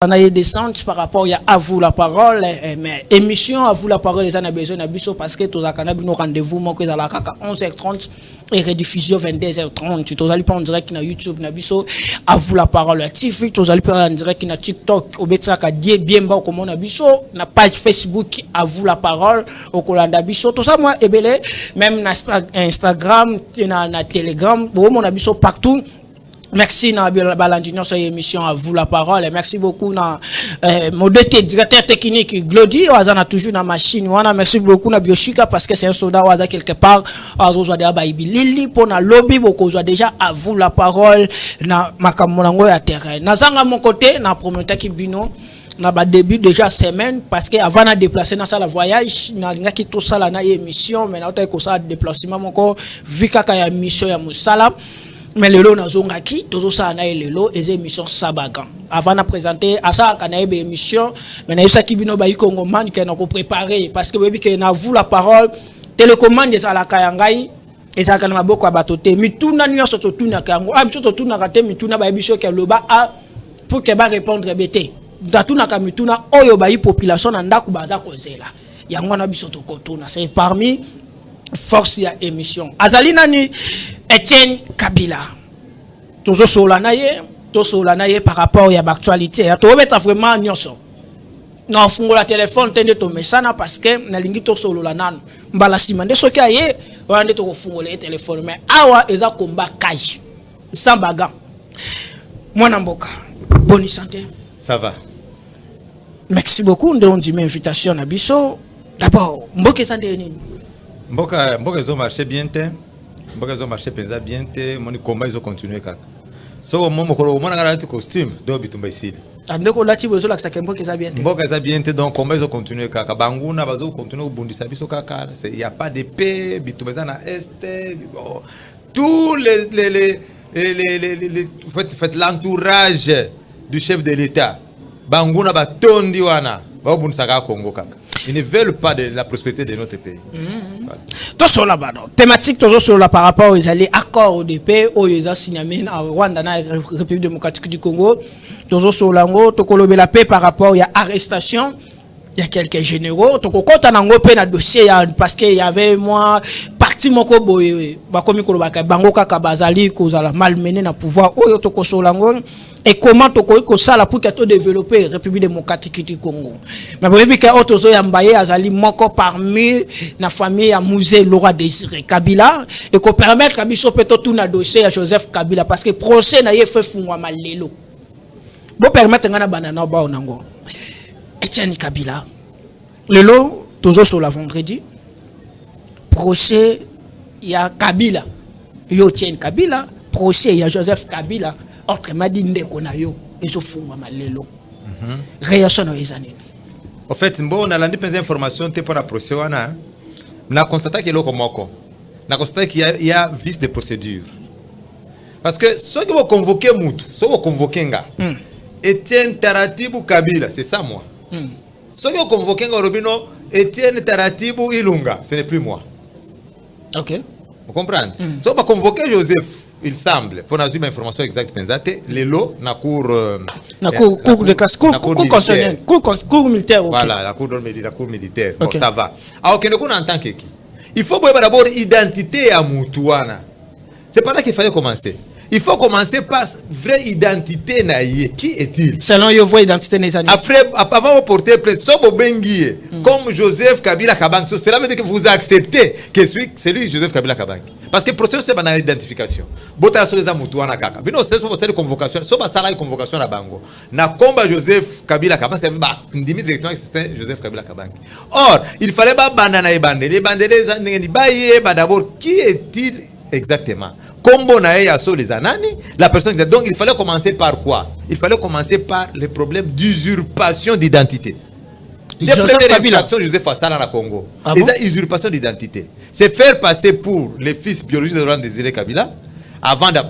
On a eu des centres par rapport à vous la parole, mais émission à vous la parole, les gens ont besoin de parce que tous les nos rendez-vous, moi, que dans la 11h30 et rediffusion 22h30. Tous allez pas en direct sur YouTube, à vous la parole. TV, tous allez pas en direct sur TikTok, au Betraka, bien bas, comme on a biso, na page Facebook, à vous la parole, au Kolanda biso. Tout ça, moi, et belé, même na Instagram, na Telegram, bon, on a biso partout. Merci na Balandino sur l'émission à vous la parole et merci beaucoup na mon directeur technique Glody Wazana toujours na machine wana merci beaucoup na Bioshika parce que c'est un soldat Waza quelque part azoza de Baibi Lili pour na lobby beaucoup déjà à vous la parole na makamonango ya terrain na zanga mon côté na promoteur Kibino na ba début déjà semaine parce que avant na déplacer na salle voyage na linga ki tout ça na émission mais na ko ça déplacement moko vu kaka ya mission ya musala. Mais le lot n'a zonga qui tout ça na le lot et émission sabagan avant de présenter à ça quand a émission mais na ça qui bino ba Congo man qui n'a préparé parce que webi que na vous la parole télécommande ça la kayangai et ça kana maboko abatote mituna nyonso to tuna kango am to tuna kate mituna ba biso ke loba a pour que ba répondre bété datuna ka mituna oyo ba population na ndaku baza kozela yango na biso to kotuna c'est parmi force ya émission azali nani Etienne Kabila toujours solanaye par rapport à l'actualité to beta vraiment nyonso na fungo la téléphone tende to mesana parce que na lingi to solola nanu mbala simande soki aye wande to fungola téléphone mais awa eza combat kai sambaga mwana mboka bonne santé ça va merci beaucoup ndonzi invitation na biso d'abord mboka santé nini mboka zo marché bien te mboka zo marché penza bien te moni combat ils ont continué kaka so mo ko mona ngala costume do bitumba isili andeko lati bozo la kaka mboka za bien te donc combat ils ont continué kaka banguna bazo continuer obundisa biso kaka c'est il y a pas de paix bitumba za na est tous les fait l'entourage du chef de l'état banguna batondi wana ba obundisa ka Congo kaka. Ils ne veulent pas de la prospérité de notre pays. Tout sur la thématique toujours sur la par rapport aux accords de paix où ils ont signé en Rwanda, la République démocratique du Congo. Toujours sur l'ango, tu la paix par rapport à l'arrestation. Il y a quelques généraux. Tu as un dossier parce qu'il y avait moi parti mon kobo bakomi kolobaka bango kaka bazali kozala malmené na pouvoir oyo to kosolango et comment to ko sala pour que to développer République démocratique du Congo mais boyebi ka otozo ya mbaye azali moko parmi na famille ya musée Laurent Désiré Kabila et ko permettre biso peto tout na dossier ya Joseph Kabila parce que procès na ye fait fungwa malelo bo permettre ngana banana ba onango Etienne Kabila lelo toujours sur la vendredi procès il y a Kabila yo Etienne Kabila procès il y a Joseph Kabila autrement dit ndeko na yo ezo fungwa malelo réaction na ezani en fait on a landé plein d'informations te pour la procès wana na constaté que loko moko na constaté qu'il y a vice de procédure parce que ceux qui vont convoquer mutu ceux vont convoquer nga Etienne Taratibu Kabila c'est ça moi ceux qui vont convoquer nga Robino Etienne Taratibu Ilunga ce n'est plus moi. OK. Vous comprenez? Si on va convoquer Joseph, il semble, pour avoir une information exacte, les lots, la cour militaire. Voilà, la cour militaire. Bon, ça va. Alors, on entend qui? Il faut d'abord identité à Moutouana. C'est pas là qu'il fallait commencer. Il faut commencer par vraie identité naïe. Qui est-il? Selon your vraie identité naïe. Après, avant de porter plainte, Sobo Benguié, comme Joseph Kabila Kabang, cela veut dire que vous acceptez que c'est lui Joseph Kabila Kabang. Parce que le processus c'est dans l'identification. Bota so les amutouana kaka. Bino c'est so c'est convocation, so ba sala convocation na bango. Na combat Joseph Kabila Kabang, c'est ba ndimi directement que c'était Joseph Kabila Kabang. Or, il fallait pas bandana et bander. Les bandés ni baye ba d'abord qui est-il exactement? Combo na ya so les anani, la personne donc il fallait commencer par quoi? Il fallait commencer par les problèmes d'usurpation d'identité. Les premières infractions Joseph Fassala na Congo. Les usurpations d'identité. C'est faire passer pour les fils biologiques de Laurent Désiré Kabila avant de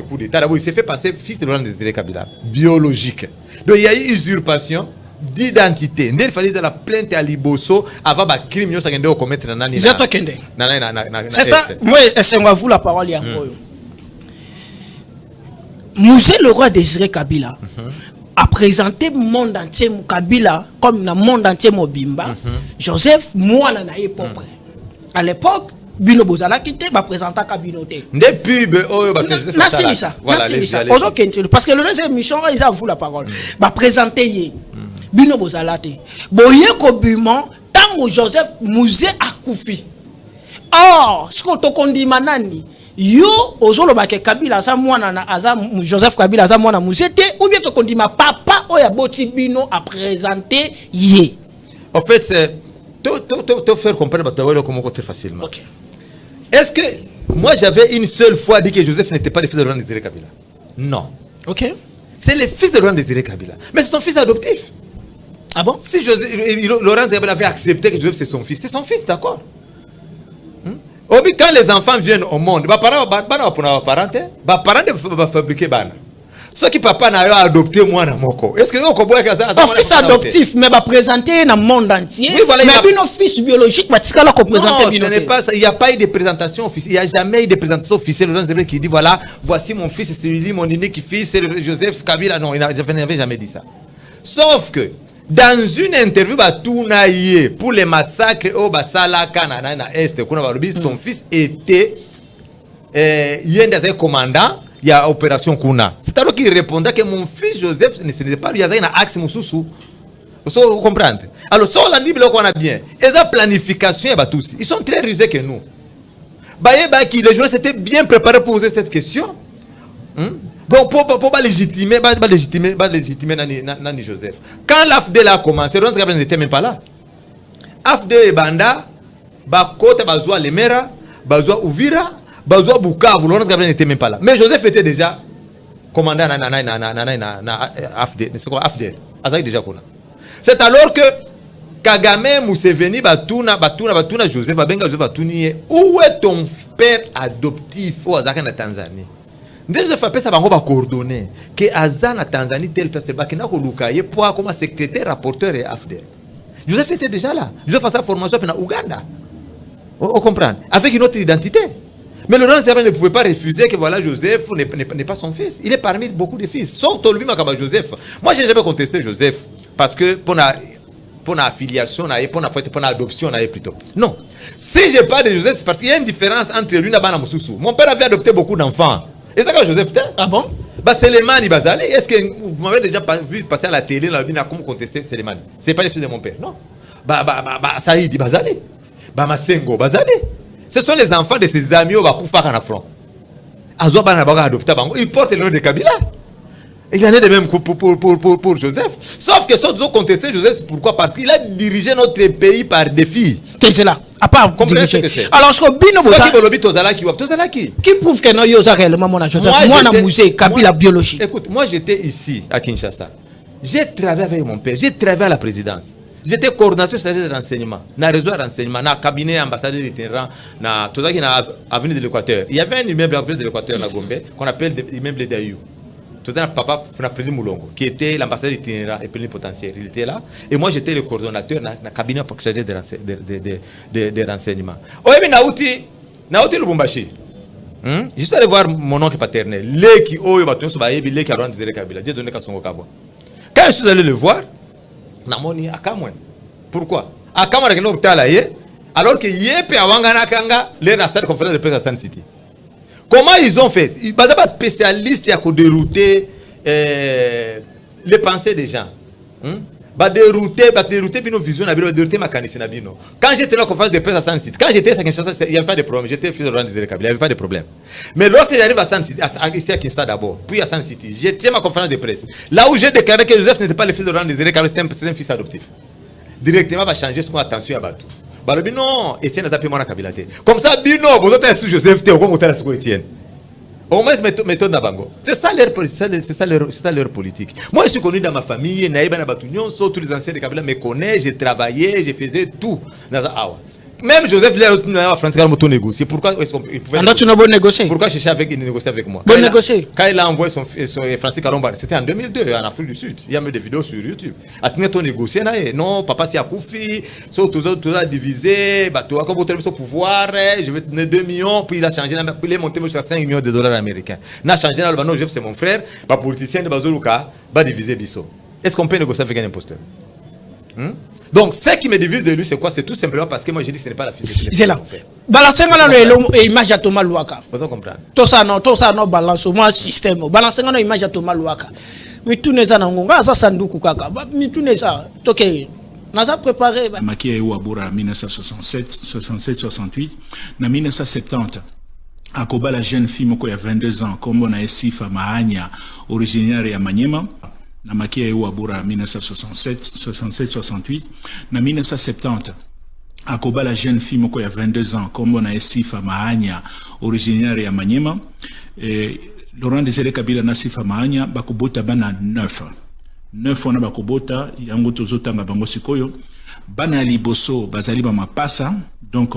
coup d'état. D'abord il s'est fait passer fils de Laurent Désiré Kabila biologique. Donc il y a eu usurpation d'identité. Il fallait dans la plainte à Liboso avant le crime yo sakende commettre na nani. C'est ça. Moi c'est moi vous la parole ya ngoyo. Musée Laurent Désiré Kabila a présenté le monde entier Kabila comme le monde entier Mobimba. Joseph Mouana na propre. À l'époque, Bino Bozala qui était présenté Kabino. Des pubs, parce que le reste de l'émission, ils ont voulu la parole. Va présenter Bino Bozala. Boye Kobimo, tant Joseph Mouzé a koufi. Or, ce qu'on te dit manani. Yo ozolo bake Kabila za mwana na aza Joseph Kabila za mwana musete ou bien to kondima papa oya boti bino a présenter yé. En fait c'est te faire comprendre comment très facilement. OK. Est-ce que moi j'avais une seule fois dit que Joseph n'était pas le fils de Laurent Désiré Kabila? Non. OK. C'est le fils de Laurent Désiré Kabila. Mais c'est son fils adoptif. Ah bon? Si Laurent Désiré Kabila avait accepté que Joseph c'est son fils, d'accord? Quand les enfants viennent au monde, les parents vont fabriquer bana. Ce qui papa n'a adopté moi na moko. Est-ce que un fils adoptif mais va présenter dans le monde entier. Oui, voilà, mais un fils biologique va présenter. Non, ce n'est pas ça. Il n'y a pas eu de présentation officielle. Il n'y a jamais eu de présentation officielle qui dit voilà, voici mon fils, c'est lui mon unique fils, c'est Joseph Kabila. Non, il n'avait jamais dit ça. Sauf que dans une interview pour les massacres au Basala Canada na Est, ton fils était commandant il y a opération Kuna. C'est-à-dire qu'il répondait que mon fils Joseph ce n'était pas lui, il y a un axe Moussou. Vous comprenez? Alors ça on a dit qu'on a bien. Et la planification ils sont très rusés que nous. Les joueurs s'étaient bien préparés pour poser cette question. Donc, pour pas légitimer Nani Joseph. Quand l'AFDEL a commencé, Laurent Kabila n'était même pas là. AFDEL et Banda, Bakota, Bazoua Lemera, Bazoua Ouvira, Bazoua Bukavu, Laurent Kabila n'était même pas là. Mais Joseph était déjà commandant AFDEL. C'est quoi AFDEL? Déjà qu'on a. C'est alors que Kagame, Museveni, Batuna, Joseph, Babenga Joseph, Batuni, où est ton père adoptif au Azaka na Tanzanie? Joseph a fait ça va coordonner que Azana Tanzanie tel personne qui n'a pas pour comme secrétaire rapporteur et AFDEL. Joseph était déjà là. Joseph a sa formation en Ouganda. On comprend. Avec une autre identité. Mais Laurent Désiré ne pouvait pas refuser que voilà Joseph n'est pas son fils. Il est parmi beaucoup de fils. Sauf Tolbi Makaba Joseph. Moi j'ai jamais contesté Joseph parce que pour la affiliation, pour l'adoption plutôt. Non. Si je parle de Joseph c'est parce qu'il y a une différence entre lui et Bana Moussou. Mon père avait adopté beaucoup d'enfants. Et ça quand Joseph était? Ah bon? Selemani Bazali, est-ce que vous m'avez déjà vu passer à la télé là, comment contester Selemani? C'est pas le fils de mon père, non. Saïdi Bazali, Masengo Bazali. Ce sont les enfants de ses amis au Bakoufaka na front. Azwa Bana Baga adopté bango, il porte le nom de Kabila. Il y en a de même pour Joseph. Sauf que ceux qui ont contesté Joseph, pourquoi? Parce qu'il a dirigé notre pays par défi. C'est là. À part ce que c'est. Alors, ce que Bino qui prouve que non, il y a réellement mon Joseph. Moi, na musée, Kabila biologie. Écoute, moi j'étais ici à Kinshasa. J'ai travaillé avec mon père. J'ai travaillé à la présidence. J'étais coordinateur de renseignement. Na réseau de renseignement, na cabinet ambassadeur de terrain, na tout ça qui na avenue de l'Équateur. Il y avait un immeuble avenue de l'Équateur na Gombe qu'on appelle l'immeuble d'Ayou. Tout ça, papa Fnapréli Moulongo, qui était l'ambassadeur itinérant et plénipotentiaire. Il était là. Et moi, j'étais le coordonnateur dans le cabinet pour charger des renseignements. Oui, Naouti Lubumbashi. Je suis allé voir mon oncle paternel. Leki Oyo Batoun Soubayebi, Leki Aron Désiré Kabila. J'ai donné Kassongo Kabo. Quand je suis allé le voir, Namoni Akamwen. Pourquoi? Akamwen a gagné alors que Yepe Awangana Kanga, les nations de conférence de presse à Sun City. Comment ils ont fait? Ils ne sont pas spécialistes à dérouter les pensées des gens. Dérouter nos visions, dérouter ma canisse. Quand j'étais dans la conférence de presse à Sun City, quand j'étais à Kinshasa, il n'y avait pas de problème. J'étais fils de Laurent Désiré Kabila, il n'y avait pas de problème. Mais lorsque j'arrive à Sun City, ici à Kinshasa d'abord, puis à Sun City, j'étais à ma conférence de presse. Là où j'ai déclaré que Joseph n'était pas le fils de Laurent Désiré Kabila, c'était un fils adoptif. Directement, va changer son attention à Batou. Non, Etienne n'a pas mon Kabila. Comme ça, Bino, vous êtes sous Joseph, vous êtes sous Etienne. Au moins, méthode d'Abango. C'est ça leur politique. Moi, je suis connu dans ma famille, Naïba Nabatunion, tous les anciens de Kabila me connaissent, j'ai travaillé, j'ai fait tout. Même Joseph Lea France a négocié. Pourquoi est-ce qu'il pouvait négocier? Pourquoi chercher avec négocier avec moi? Quand il a envoyé son Francis Kalomba, c'était en 2002 en Afrique du Sud. Il y a même des vidéos sur YouTube. A tout négocié non, papa c'est à Koufi, tout a divisé, bah tu as comme au pouvoir, je vais te donner 2 millions, puis il a changé, puis il est monté jusqu'à 5 millions de dollars américains. Il a changé, non, Joseph c'est mon frère, bah politicien de Bazoluka, bah diviser Bisso. Est-ce qu'on peut négocier avec un imposteur? Donc, ce qui me divise de lui, c'est quoi? C'est tout simplement parce que moi, j'ai dit que ce n'est pas la fille de Philippe. C'est là. Balancez l'image à Thomas Louaka. Vous comprenez? Tout ça, non, balance moi système. Balancez l'image à Thomas Louaka. Mais tout n'est pas dans ça, Sandoukou Kaka. Mais tout n'est pas. Ok. On a préparé. Maki est en 1967, 67, 68. En 1970. Akoba, la jeune fille, qui a 22 ans, comme on a ici, Mahania, originaire de Maniema. Na makia eu abura 1967, 67, 68. Na 1970, akoba la jeune fille moko ya 22 ans, comme on a Sifa Mahania, originaire ya Maniema. Et Laurent Désiré Kabila na Sifa Mahania, bakobota bana 9. 9 wana bakobota, yango tozotanga bango sikoyo. Bana liboso, bazali ba mapasa, donc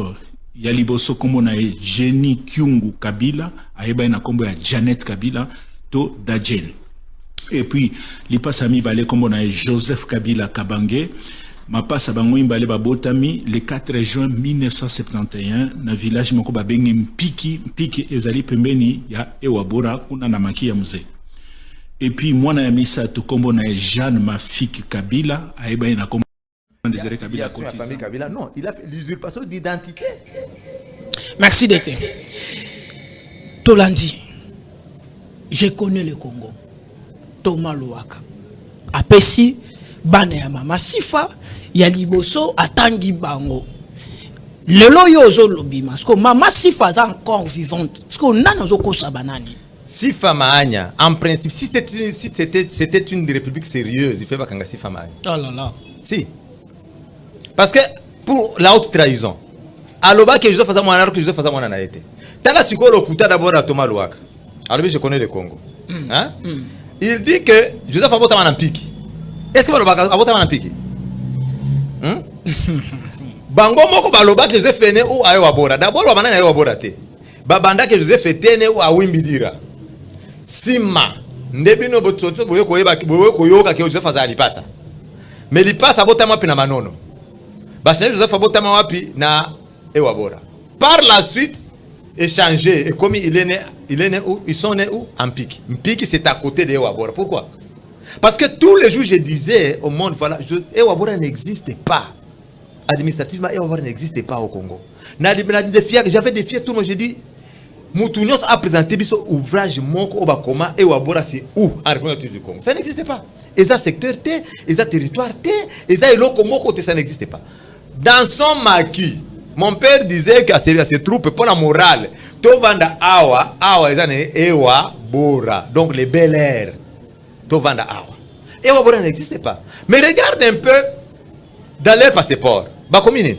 ya liboso kombo na Jenny Kyungu Kabila, ayeba na kombo ya Janet Kabila, to Dajen. Et puis, li passe ami balé comme on a Joseph Kabila Kabange, ma passe à Bangoim balé babotami le 4 juin 1971 na village moko babengi Mpiki ezali pembeni ya Ewabora kuna na maki ya mzee. Et puis mwana ya misa to kombo na Jeanne Mafik Kabila aiba na kombo Désiré Kabila côté famille Kabila. Non, il a fait l'usurpation d'identité. Merci d'être. Tolandi. Je connais le Congo. Thomas Louaka. Apesi bane ya mama Sifa ya liboso atangi bango. Lelo yozo lobima. Parce que mama Sifa est encore vivante. Parce que nana zoko sabanani. Sifa Mahania, en principe, si c'était une république sérieuse, il fait pas kanga Sifa Mahania. Oh là là. Si. Parce que pour la haute trahison, aloba que Joseph faisait mon que Joseph faisait mon anaïté. Tala siko lokuta d'abord à Thomas Louaka. Alors je connais le Congo. Hein? Il dit que Joseph a voté en Piki. Est-ce que Baloba a voté en Piki? Bango moko Baloba que Joseph est né ou à Ewabora. D'abord, on a Ewabora te. Babanda que Joseph est né ou à Wimbidira. Sima. Ndebino bototo boyo koyoka que Joseph a lipasa. Mais lipasa voté ma pina manono. Bachane Joseph a voté ma wapi na Ewabora. Par la suite, échangé et comme il est né où? Ils sont nés où? En Piki. Piki c'est à côté de Ewabora. Pourquoi? Parce que tous les jours je disais au monde, voilà, Ewabora n'existe pas. Administrativement, Ewabora n'existe pas au Congo. J'avais défié tout le monde, j'ai dit, Moutounos a présenté son ouvrage Moko Obakoma, Ewabora c'est où? En République du Congo. Ça n'existe pas. Et ça secteur T, et ça territoire T, et ça Eloko Moko T, ça n'existe pas. Dans son maquis, mon père disait qu'à ces troupes, pour la morale, Tovanda Awa, Ewa Bora, donc les bel airs. Tovanda Awa. Ewa Bora n'existe pas. Mais regarde un peu dans leur passeport. Bakomine,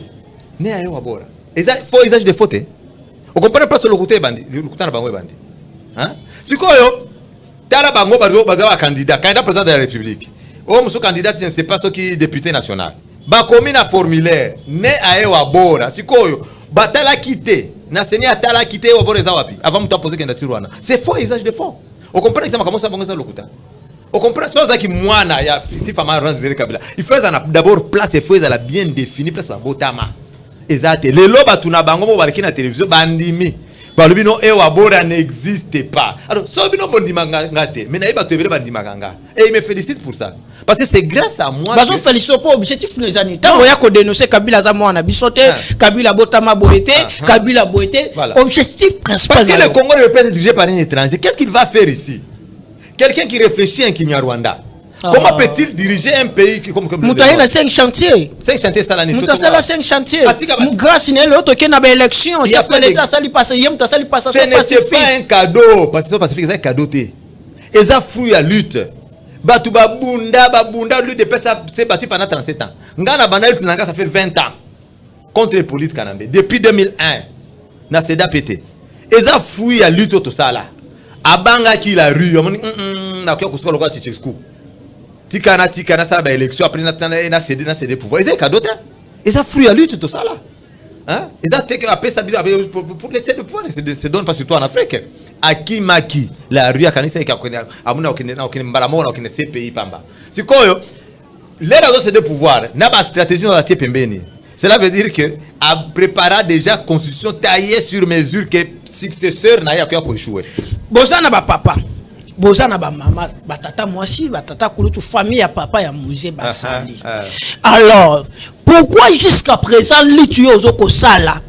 né à Ewa Bora. Il faut usage de faute. On comprend pas sur le côté bandi, le côté de Bango bandi. Hein? Si quoi yo, Tala Bango Bazawa candidat président de la République. Oh, monsieur candidat, je ne sais pas ce qui est député national. Bakomine a formulaire, né à Ewa Bora. Si quoi yo, Batala quitté. Naseni atala quitté Ewa Bora zawapi. Avant de poser candidature. C'est faux usage de fond. On comprend exactement comment ça Bango ça le côté. On comprend ça qui moana ya si fama Désiré Kabila. Il faut d'abord place et faut la bien définie place la botama. Exact. Les lobes tuna bango mo bariki na télévision bandimi. Balobi no Ewabora n'existe pas. Alors so bino bondima ngate. Mais naïba to ebele bandima ganga. Et il me félicite pour ça. Parce que c'est grâce à moi. Bazo félicite pour objectif les années. Tant ya ko dénoncer Kabila za mwana bisote, Kabila botama boete, Kabila boete. Objectif principal. Parce que le Congo ne peut pas être dirigé par un étranger. Qu'est-ce qu'il va faire ici? Quelqu'un qui réfléchit à un Kinyarwanda. Comment peut-il diriger un pays comme Moutaïna 5 chantiers. 5 chantiers ça l'année. Moutaïna 5 chantiers. Grâce à l'autre qui n'a pas élection, il y a pas l'état ça lui passe, il y a ça lui passe. Ce n'était pas un cadeau parce que Pacifique c'est un cadeau té. Et ça fouille à lutte. Batu babunda lutte de ça s'est battu pendant 37 ans. Ngana banal Nanga ça fait 20 ans contre les politiques kanambe depuis 2001. Na seda pété. Et ça fouille à lutte tout ça là. Abanga qui la rue, na kwa kusuka lokwa Tchetskou. Tikana ça ba élection après na cédé pouvoir. Et c'est cadeau. Et ça fruit à lutte tout ça là. Hein? Ils ont pour laisser le pouvoir, se donne pas surtout en Afrique. Aki Maki, la rue à Kanisa et Amuna Mbalamona, CPI Pamba. C'est quoi? Les raisons de pouvoir, n'a pas stratégie dans la Tiepembeni. Cela veut dire que a préparé déjà constitution taillée sur mesure que successeur n'a pas échoué. Bozana ba papa. Bozana ba maman, ba tata mwasi, ba tata kulutu famille ya papa ya musée basali. Alors, pourquoi jusqu'à présent l'itué ozoko sala?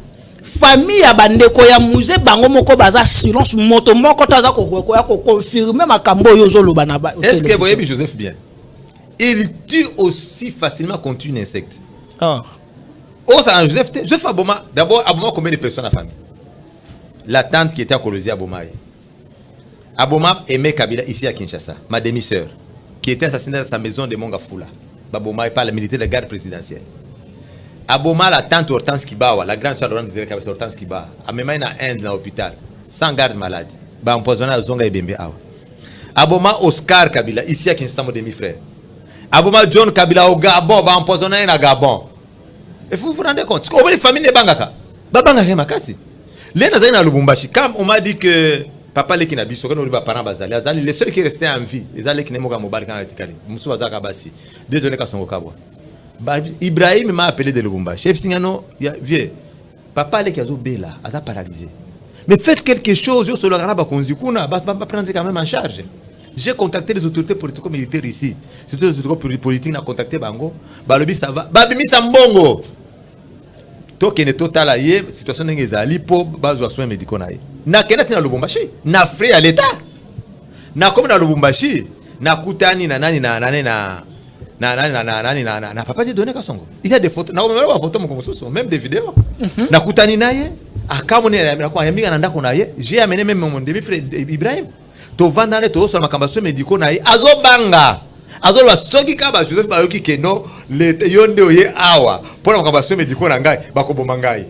Famille ya bandeko ya musée bango moko baza silence moto moko taza ko confirmer makambo yo zoloba na ba. Est-ce que vous voyez Joseph bien? Il tue aussi facilement contre un insecte. Oh, ça Joseph Aboma, d'abord Aboma combien de personnes à la famille? La tante qui était à Kolosi Aboma. Aboma aimait Kabila ici à Kinshasa, ma demi-sœur, qui était assassinée dans sa maison de Mongafula. Aboma est pas la militaire de la garde présidentielle. Aboma, la tante Hortense Kibawa, la grande sœur de Hortense Kibawa, a même en Inde, dans l'hôpital, sans garde maladie. Ba empoisonné à Zonga et Bembe Awa. Aboma Oscar Kabila, ici à Kinshasa, mon demi-frère. Aboma John Kabila au Gabon, ba empoisonné à Gabon. Et vous vous rendez compte? Comment les familles ne bangaka? Babanga makasi. Les nazari na Lubumbashi, comme on m'a dit que papa les kinabi, so qu'on parents bazali, azali les seuls qui restaient en vie, les allés qui ne moga mobile quand atikali. Musu bazaka basi. Désolé ka songo kabwa. Ibrahim m'a appelé de Lubumbashi. Chef Singano, vieux. Papa les qui azo bela, aza paralysé. Mais faites quelque chose, yo solo garaba konzikuna, ba prendre quand même en charge. J'ai contacté les autorités politico-militaires ici. Surtout les autorités politiques, n'a contacté Bango. Balobi ça va. Babimi Sambongo. Tokene total aye situation n'engezali pour bazwa soins médicaux nae. Na kenati na Lubumbashi, na frais à l'état. Na comme na Lubumbashi, na kutani na nani na papa de donner Kasongo. Il y a des photos, na même pas photos mon comme même des vidéos. Na kutani naye, akamone na kwa yamika na ndako naye, j'ai amené même mon demi-frère Ibrahim. To vandane to so makambaso médicaux naye, azobanga. Azolwa soki kaba Joseph Bayoki keno le yonde oye awa pour makambaso médicaux na ngai bakobomba ngai.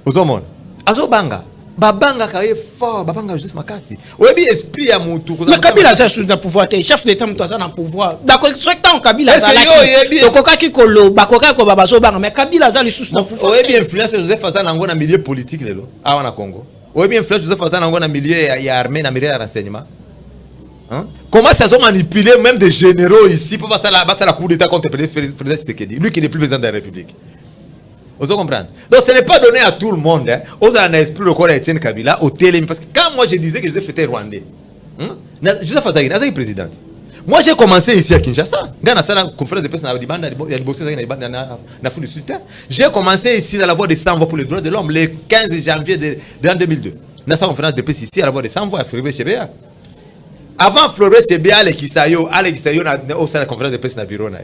Ozomon. Azobanga. Babanga kaye fort, babanga Joseph Makasi. Oyebi esprit ya mutu. Mais Kabila ça sous na pouvoir, chef d'état mutu ça na pouvoir. D'accord, chaque temps Kabila ça là. Tokoka ki kolo, bakoka ko babazo banga, mais Kabila ça le sous na pouvoir. Oyebi influence Joseph Fazana nango na milieu politique lelo. Awa na Congo. Oyebi influence Joseph Fazana nango na milieu ya armée na milieu de renseignement. Hein? Comment ça ont manipulé même des généraux ici pour passer la coup d'état contre le président Tshisekedi, lui qui n'est plus président de la République. Vous comprenez? Donc ce n'est pas donné à tout le monde. Hein. Aux esprit le corps Etienne Kabila au télé. Parce que quand moi je disais que Joseph était rwandais, Joseph Fazaghi, Nazari président. Moi j'ai commencé ici à Kinshasa. Dans la conférence de presse, j'ai commencé ici à la voix des 100 voix pour les droits de l'homme le 15 janvier de l'an 2002. Dans sa conférence de presse ici à la voix des 100 voix à Fleury Chebea. Avant Fleury Chebea, Alex Kisayo au sein de la conférence de presse na bureau na.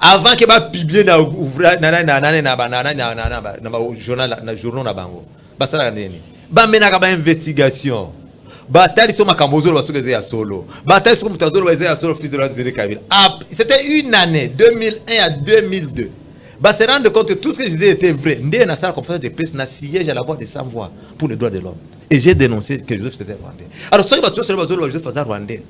Avant que va publier na journal na bango. Basala nini? Ba menaka ba investigation. Batali so makambozo ba sokeze ya solo. Batali so mutazolo ba ya solo fils de la Zéry Kabila. C'était une année 2001 à 2002. Bah se rendre compte que tout ce que je disais était vrai. Ndé na sala conférence de presse na siège à la voix des 100 voix pour les droits de l'homme. Et j'ai dénoncé que Joseph c'était rwandais. Alors ça il va tout seul Joseph faisait rwandais.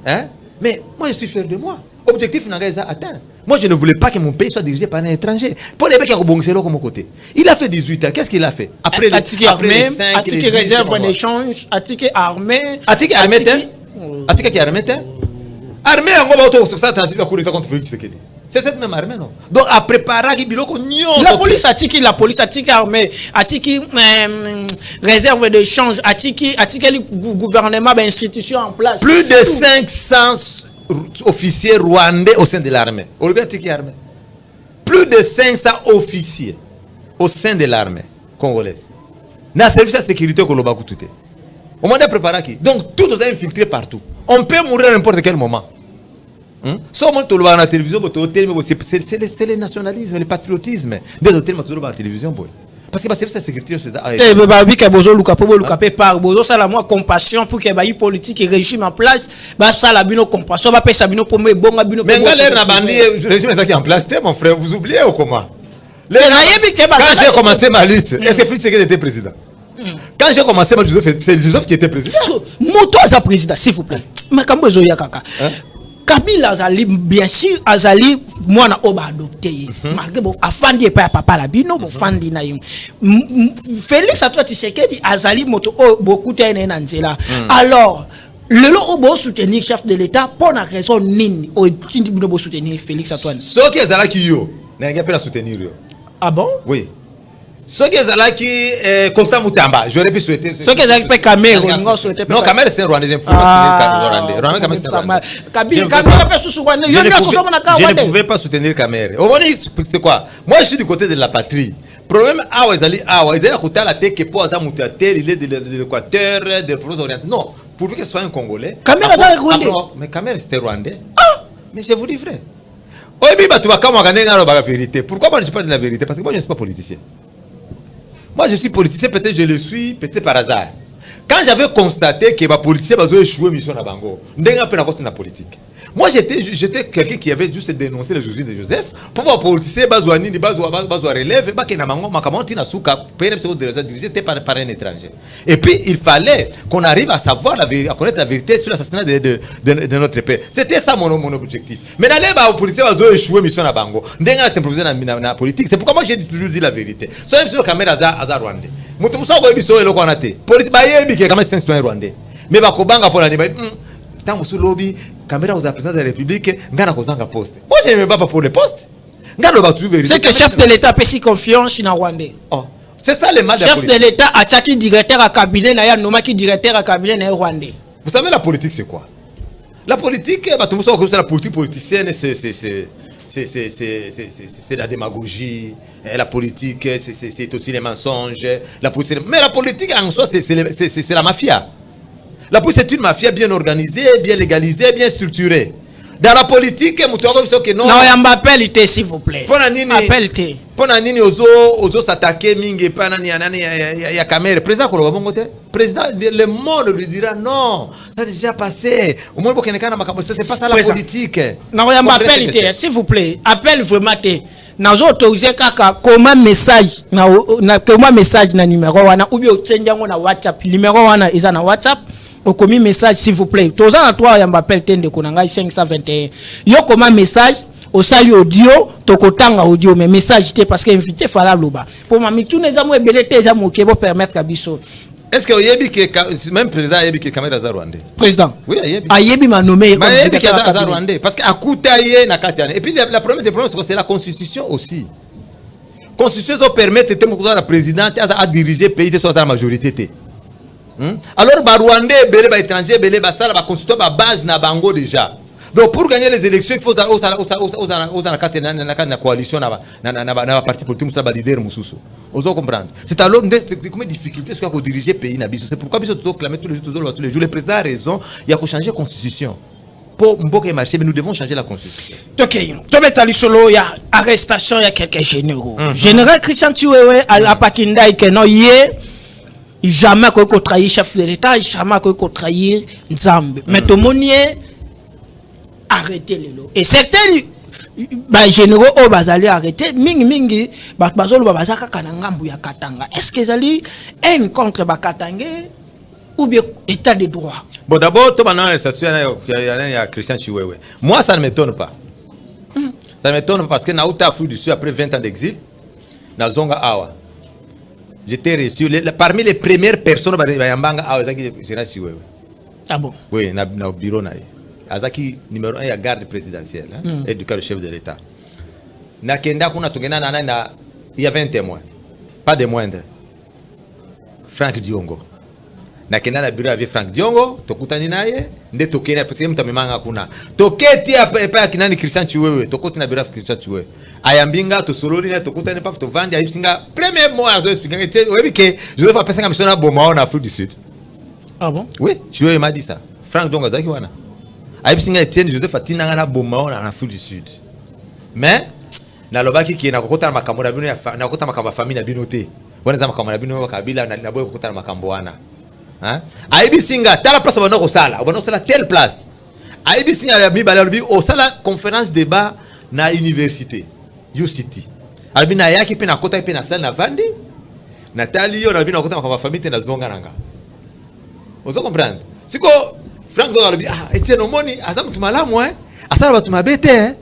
Hein? Mais moi je suis fier de moi. Objectif n'a pas atteint. Moi je ne voulais pas que mon pays soit dirigé par un étranger. Pour les mecs qui ont bongsé comme côté. Il a fait 18 ans. Qu'est-ce qu'il a fait? Après les 5, Attiqué réserve en échange, Attiqué armé. Attiqué armé, Attiqué armé, armé en gros auto sur ça tentative à coup d'état contre Félix Tshisekedi. C'est cette même armée, non? Donc, à préparer qui biloko nyon. La police Attiqué armée, Attiqué réserve d'échange, Attiqué le gouvernement, institution en place. Plus de 500 officiers rwandais au sein de l'armée. Plus de 500 officiers au sein de l'armée congolaise. Dans le service de sécurité au Lobakou tout est. On m'a préparé qui. Donc, tout est infiltré partout. On peut mourir à n'importe quel moment. Si on monte la télévision, c'est le nationalisme, le patriotisme. Des hôtels, on la télévision. Parce que le service de sécurité, c'est ça. Il y a compassion pour qu'il y ait une politique et régime en place. Ça la compassion, va payer pour me bon. Mais le régime est en place, mon frère, vous oubliez ou comment? Quand j'ai commencé ma lutte, est-ce que Félix Tshisekedi était président? Quand j'ai commencé ma lutte, c'est Joseph qui était président. Moto est président, s'il vous plaît. Kabila azali bien sûr azali mwana oba adopté malgré bon afandi pas papa la bino bon fandi na Félix Antoine Tshisekedi azali moto beaucoup tene na nzela alors le lot au soutenir chef de l'état pour la raison nini au bino soutenir Félix Antoine ce qui est qui yo n'a pas la soutenir yo. Ah bon oui. Ce qui est qui Constant Moutamba, j'aurais pu souhaiter. Ce qui est qui Cameroun, non, Cameroun c'est un Rwandais, j'aime pas soutenir Cameroun. Je ne pouvais pas soutenir Cameroun. Au moins, c'est quoi? Moi, je suis du côté de la patrie. Problème, ils allaient à côté la tête que pour Azam Moutatel, il est de l'Équateur, de la province orientale. Non, pourvu que ce soit un Congolais. Cameroun est Rwandais. Mais Cameroun c'était Rwandais. Ah, mais je vous dis vrai. Oui, mais tu vas quand même regarder la vérité. Pourquoi moi je ne suis pas de la vérité? Parce que moi je ne suis pas politicien. Moi, je suis politicien, peut-être je le suis, peut-être par hasard. Quand j'avais constaté que les politiciens ont échoué mission à Bango, je n'ai pas de la politique. Moi, j'étais quelqu'un qui avait juste dénoncé les usines de Joseph. Pour voir les politiciens, ils relève, dirigé par un étranger. Et puis, il fallait qu'on arrive à savoir à connaître la vérité sur l'assassinat de notre père. C'était ça mon objectif. Mais d'aller aux politiciens, ils ont échoué mission à Bango. Je n'ai pas de la politique. C'est pourquoi moi, j'ai toujours dit la vérité. Sur la caméra, à Rwandais. C'est un Rwandais. Mais tant que lobby, caméra aux président de la République, ngana kozanga poste. Moi je n'aime pas pour le poste. C'est que le chef de l'État peut si confiance dans Rwandais. Oh, c'est ça le mal de la politique. Chef de l'État a tchaki directeur à cabinet na ya noma qui directeur à cabinet na Rwandais. Vous savez la politique c'est quoi? La politique, tout le monde sait que la politique politicienne c'est la démagogie, la politique c'est aussi les mensonges, la politique, mais la politique en soi c'est la mafia. La police c'est une mafia bien organisée, bien légalisée, bien structurée. Dans la politique, non. Non, appelle s'il vous plaît. Appelle-te. Pour nani ozo s'attaquer mingi pa nani ya caméra. Président président le monde lui dira non, ça a déjà passé. Au moins c'est pas ça la politique. Non, appelle-te s'il vous plaît. Appelle vraiment te. Nazo autorisé kaka comment message comment message na numéro wana ou bien otsenjango na WhatsApp. Numéro wana eza na WhatsApp. Au commis message s'il vous plaît. Tous en toi y m'appelle tende konanga 521. Yo comment message au salut audio tokotanga audio mais message té parce que invité fala loba. Pour mami tous les amours belé tes amours qui vont permettre kabiso. Est-ce que yebi que même président yebi que caméra za Rwandais? Président. Oui, yebi. Ayebi m'a nommé comme directeur za Rwandais parce que akutaye na katiane. Et puis la première des problèmes c'est la constitution aussi. Constitution ça permet de la présidente à diriger pays de soit la majorité. Alors, les Rwandais, les étrangers, les Bassala, la constitution la base na bango déjà. Donc, pour gagner les élections, il faut la coalition, na parti politique, na leader mususu. Vous comprenez? C'est alors une difficulté ce qu'on diriger pays na biso. C'est pourquoi biso toujours clamer tous les jours. Le président a raison. Il y a qu'à changer la constitution. Pour mboka marcher, mais nous devons changer la constitution. Ok. Tometali solo il y a arrestation, il y a quelques généraux. Général Christian Chiwewe à la Pakinda et que non yé. Jamais qu'on trahir chef de l'État, jamais qu'on trahir Nzambe. Mais tout le monde arrêtez les lots. Et certains généraux au bazali arrêter mingi bazolo bazaka kanangambu ya Katanga. Est-ce que zali un contre Bakatanga ou bien état de droit? Bon d'abord tout maintenant l'arrestation il y a Christian Chiwewe. Moi ça ne m'étonne pas. Ça ne m'étonne pas parce que Naouta Afrique du Sud après 20 ans d'exil na zonga awa. J'étais reçu parmi les premières personnes bayambanga a Azaki Général Chiwewe. Ah bon? Oui, na bureau na. Azaki numéro 1 ya garde présidentielle et du cas du chef de l'État. Na kenda kuna tungena na il y avait un témoin. Pas de moindre. Frank Diongo. Na kenda na bureau avec Frank Diongo, tokutani naye, nde tokena parce que mtamemanga kuna. Toketi pa kinani Christian Chiwewe, tokoti na bureau Christian Chiwewe. Ayambinga to solori na tokuta ne pa to vandi ayibsinga premier mot azo expliquer que oui que Joseph a pensé que mission na boma en Afrique du Sud. Ah bon? Oui, Chiwewe m'a dit ça. Frank Diongo zaki wana. Ayibsinga Etienne Joseph atina na boma en Afrique du Sud. Mais na lobaki ki na kokota makambo na bino ya na kokota makambo famille na bino te. Wana za makambo na bino kabila na boye kokota makambo wana. Hein? Ayibsinga tala place bano ko sala telle place. Ayibsinga ya bibala lobi o sala conférence débat na université. UCT. Albina yaki pe na kota pe na sala na vandi. Natali yo na bina kota ma famille te na zonga nanga. Vous comprenez? Siko Frank Diongo albi Etienne Omoni aza mtu malamu ça va tout m'abêter.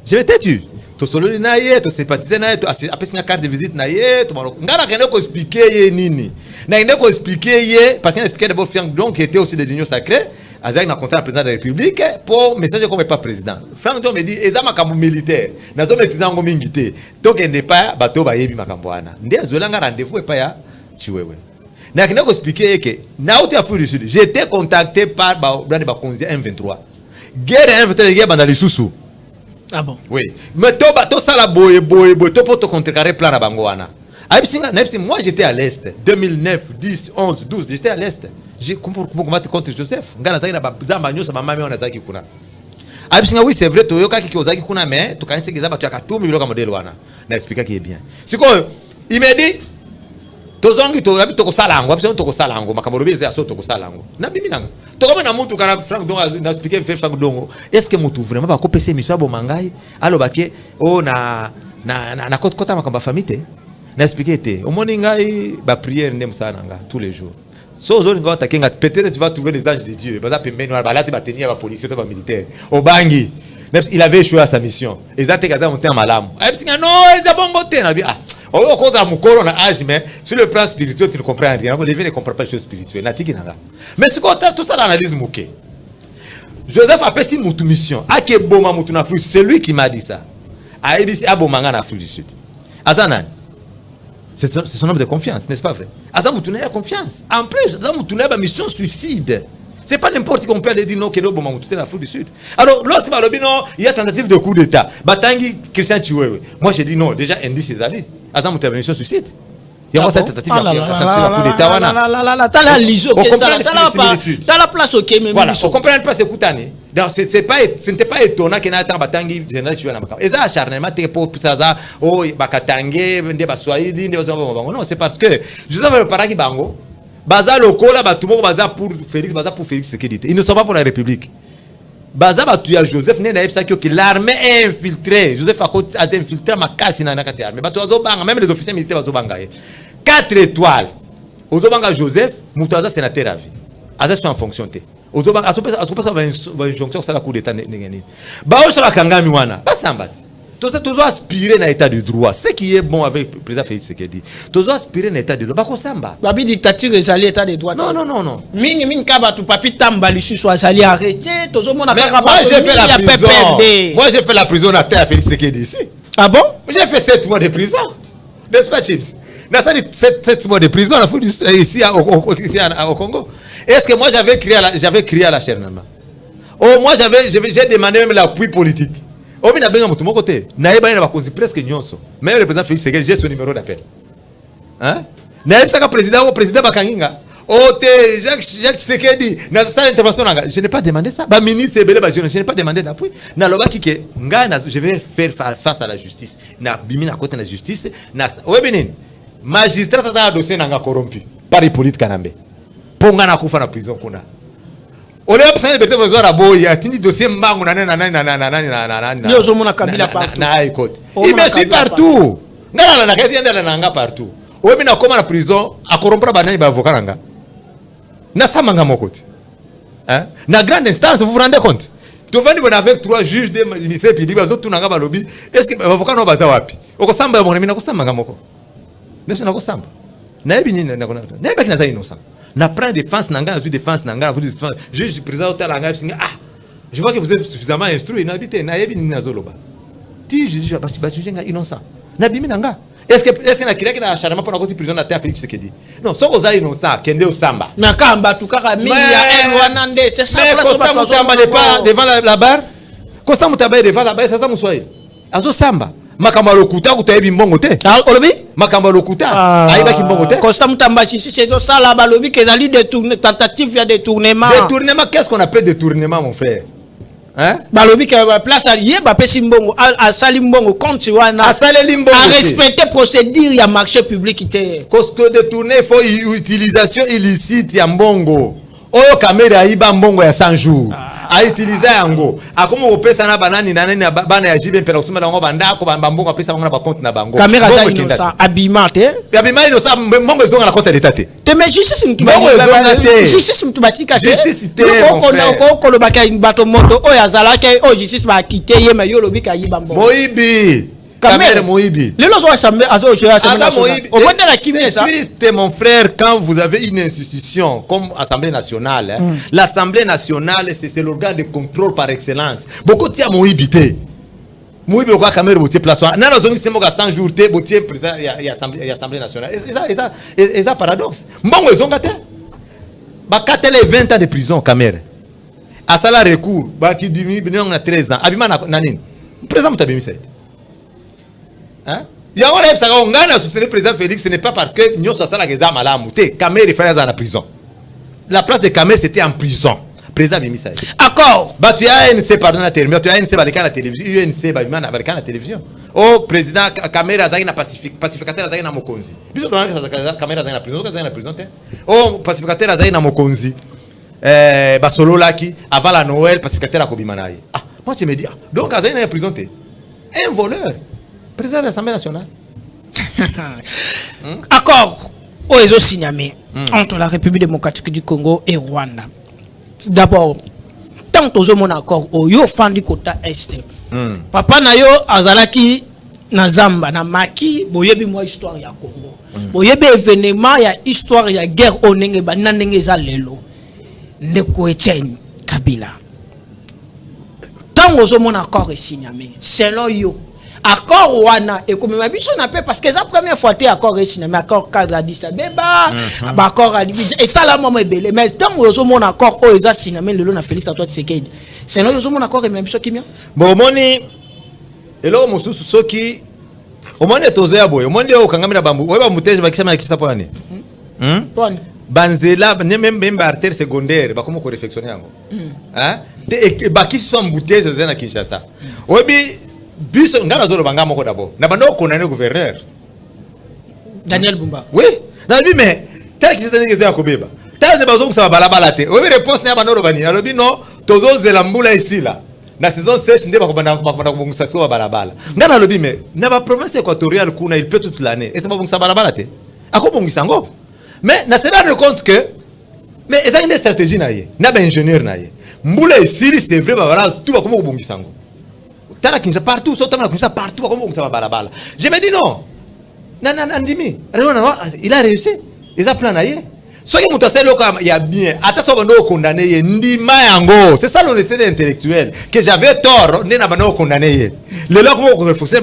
Je vais t'aider. To solo na ye, to sympathiser na ye, to après une carte de visite na ye, to ngana kende ko expliquer ye nini. Na kende ko expliquer ye parce qu'il expliquait d'abord Frank Dong qui était aussi de l'Union sacrée, avec na contact président de la République pour message comme pas président. Frank Dong me dit eza makambo militaire. Na zo président ngo mingité. To kende pas bato ba yebi makambo wana. Ndia zola nga rendez-vous pa ya chiwewe. Na kende ko expliquer que na autre Afrique du Sud, j'étais contacté par ba konzi M23. Guerre M23 guerre banda lisusu. Ah bon? Oui. Mais to sala boye to pour te contrecarrer plan na bango wana. Moi j'étais à l'est 2009, 10, 11, 12, j'étais à l'est. J'ai comment combattre contre Joseph. Ngana zaki na bazamba nyosa mama on zaki kuna. Abisinga oui c'est vrai to yoka ki ozaki kuna mais to kanise geza batu ya katumi biloka modèle wana. Na expliquer qui est bien. Siko il m'a dit tozongi to rabi to ko salango, abisino to ko salango makambo lobi za so to ko salango. Na bimi nanga. To comme na mutu kana Frank Dongo na expliquer Frank Dongo. Est-ce que mutu vraiment ba ko pese miso bo mangai alo bakie o na kota makamba famille na expliquer te. O moni ngai ba prière ndem sana nga tous les jours. So zo nga takenga peut-être tu vas trouver les anges de Dieu. Baza pembeni ba lati ba tenir ba policier to ba militaire. O bangi. Il avait échoué à sa mission. Et ça te gaza monter en malam. Abisino non, ils a bongo te na bi ah. Au cause de mon âge, mais sur le plan spirituel, tu ne comprends rien. On ne comprend pas les choses spirituelles. Mais c'est quoi tout ça l'analyse mouké. Joseph a fait une mission. C'est lui qui m'a dit ça. Afrique du Sud. C'est son homme de confiance, n'est-ce pas vrai? Azamoutouna a confiance. En plus, Azamoutouna a une mission suicide. C'est pas n'importe qui on peut dire non, que l'on en Afrique du Sud. Alors, lorsque il y a tentative de coup d'État, Batangi, Christian Chiwewe. Moi, j'ai dit non, déjà, indice c'est allé. Azamoutouna a une mission suicide. Il y a cette tentative de coup d'État. T'as la liso, t'as la place au Kémé. Voilà, on comprend pas ce coup d'année. Donc, ce n'était pas étonnant qu'il y ait un Batangi général Chiwewe. Et ça, acharnement, pour ça, oh, Bakatangé, Ndebaswaïdi, non, c'est parce que je sais le paragi bango. Baza lokola batumo baza pour Félix Sekedi. Ils ne sont pas pour la République. Baza batuya Joseph ne na epsa que l'armée est infiltrée. Joseph a infiltré ma casse na nakati armée. Batu azobanga même les officiers militaires bazobanga. 4 étoiles. Ozobanga Joseph, mutaza sénateur à vie. Aza sont en fonction té. Ozobanga atopa ça va injonction ça la coup d'état ngeni. Ba o sala kangami wana. Ba sambati. Tous aspirer à l'état de droit. Ce qui est bon avec le président Félix Sekedi. Tous aspirer à l'état de droit. Bako samba. Babi dictature est allé état de droit. Non. Mingi kaba tu papi tambali soit allé arrêter. Tous moi j'ai fait la prison. Moi j'ai fait la prison à terre à Félix Sekedi ici. Ah bon? J'ai fait 7 mois de prison. N'est-ce pas Chips? N'a pas 7 mois de prison ici au Congo. Est-ce que moi j'avais crié à la chair même? Oh moi j'ai demandé même l'appui politique. On a besoin de tout mon côté. Naïba n'a pas connu presque nyonso. Même le président Félix Sekedi, j'ai son numéro d'appel. Hein? Naïba c'est le président Bakanginga. Oh Jacques Sekedi, n'a ça l'intervention nanga. Je n'ai pas demandé ça. Ba ministre Ebele ba je n'ai pas demandé d'appui. Na loba kike nga je vais faire face à la justice. Na bimi na côté de la justice. Na ouais benin. Magistrat ça a dossier nanga corrompu par Hippolyte Kanambe. Ponga na kufa na prison kuna. On a besoin de besoin à boy, a tini dossier mbango na. Yo zo mona Kabila partout. Na écoute. Il me suit partout. Ngala na kati ndala nanga partout. Obi na koma na prison a corrompre banani ba avocat nanga. Na samanga mokoti. Hein? Na grande instance, vous vous rendez compte? Tu vas venir avec 3 juges de lycée public bazo tu nanga ba lobby. Est-ce que avocat no baza wapi? Okosamba mo na kosamba moko. Nese na kosamba. Na ebi ni na kona. Na ebi na za innocent. Na prend défense nanga na défense nanga vous défense juge président hôtel nanga je vois que vous êtes suffisamment instruit na bité na yebi ni nazoloba ti juge basi nga innocent na bimi nanga est-ce que na kiraki na acharnement pour na côté prison na terre Félix Sekedi non so ko za innocent kende osamba na kamba tukaka mimi ya wanande c'est ça Costa Mutamba n'est pas devant la barre Costa Mutamba est devant la barre c'est ça muswahili azo samba makambo lokuta kutayebi mbongo te olobi makambo lokuta aiba ki mbongo te Costa Mutamba si c'est ça là balobi que zali détourner tentative de détournement qu'est-ce qu'on appelle détournement mon frère hein balobi que place allié ba pesi mbongo a sali mbongo compte wana a sali mbongo a respecter procédure ya marché public té costo détourner faut utilisation illicite ya mbongo oyo caméra iba mbongo ya 100 jours a utilisé yango a comme au pesa na banani na nani bana ya jibe mpela kusema ngo bandako bambongo pesa ngo na ba compte na bango caméra za innocent abimate abima innocent mbongo ezonga na compte d'état te mais justice mtubatika justice te ko lo baka bato moto o yazala ke o justice ba quitter ye mais yo lo bika yiba mbongo moibi caméra moibi les lois assemblée c'est triste mon frère quand vous avez une institution comme Assemblée nationale l'Assemblée nationale c'est l'organe de contrôle par excellence beaucoup tia moibité moibi ko caméra botie place na na zongi semo ka 100 jours te botie président ya Assemblée nationale et ça paradoxe mbongo ezonga te ba katele 20 ans de prison caméra à ça la recours ba ki dimi binong na 13 ans abima na nini président mutabimi ça hein ya on a ça on gagne soutenir président Félix ce n'est pas parce que nous ça la geza malamu te caméra fait dans la prison la place de caméra c'était en prison président Bimisa accord bah tu as ANC pardon la terme tu as ANC balika la télévision UNC ba bimana balika la télévision oh président caméra za ina pacificateur za ina mokonzi biso dans la caméra za ina prison za ina prison te oh pacificateur za ina mokonzi ba solo laki avant la Noël pacificateur a kobimana ah moi je me dis donc za ina prison te un voleur président de l'Assemblée nationale. Accord aux signamés entre la République démocratique du Congo et Rwanda. D'abord, tant que mon accord au yo fandi kota est. Papa na yo azalaki na Zamba na maki boyebi moi histoire ya Congo. Boyebi événement ya histoire ya guerre onenge ba nanenge za lelo. Ndeko Etienne Kabila. Tant que mon accord est signamé, selon yo accord wana et comme ma biso na pe parce que la première fois té accord signé mais accord cadre Addis Abeba accord et ça la moment belé mais tant que mon accord o eza signé mais le na Félix Antoine Tshisekedi c'est non yo mon accord et ma biso kimia bon moni elo mosusu soki o moni tozo ya boyo moni o kangamina bambu o ba muteje bakisema na kisa pwani pwani banzela même artère secondaire ba comment ko réflexionner yango hein te ba kisi so mbuteze zena Kinshasa obi biso ngana zolo banga moko d'abord na bando condamné gouverneur Daniel Bumba oui na bi mais tel que c'est ngeze yakobeba tel de bazong sa balabala te obi réponse na bando bani alobi non tozo zelambula ici là na saison sèche ndeba ko banda kubongisa so balabala ngana alobi mais na ba province équatoriale kuna il peut toute l'année et ça ba bongisa balabala te akobongisa ngo mais na se rendre compte que mais eza une stratégie na ye na ba ingénieur na ye mbula ici c'est vrai ba bala tout ba komo kubongisa ngo partout, partout, je me dis non. Il a réussi. Il a plané. Ce qui est bien, condamné. C'est ça l'honnêteté intellectuelle. Que j'avais tort, condamné. Le loc où on refusait,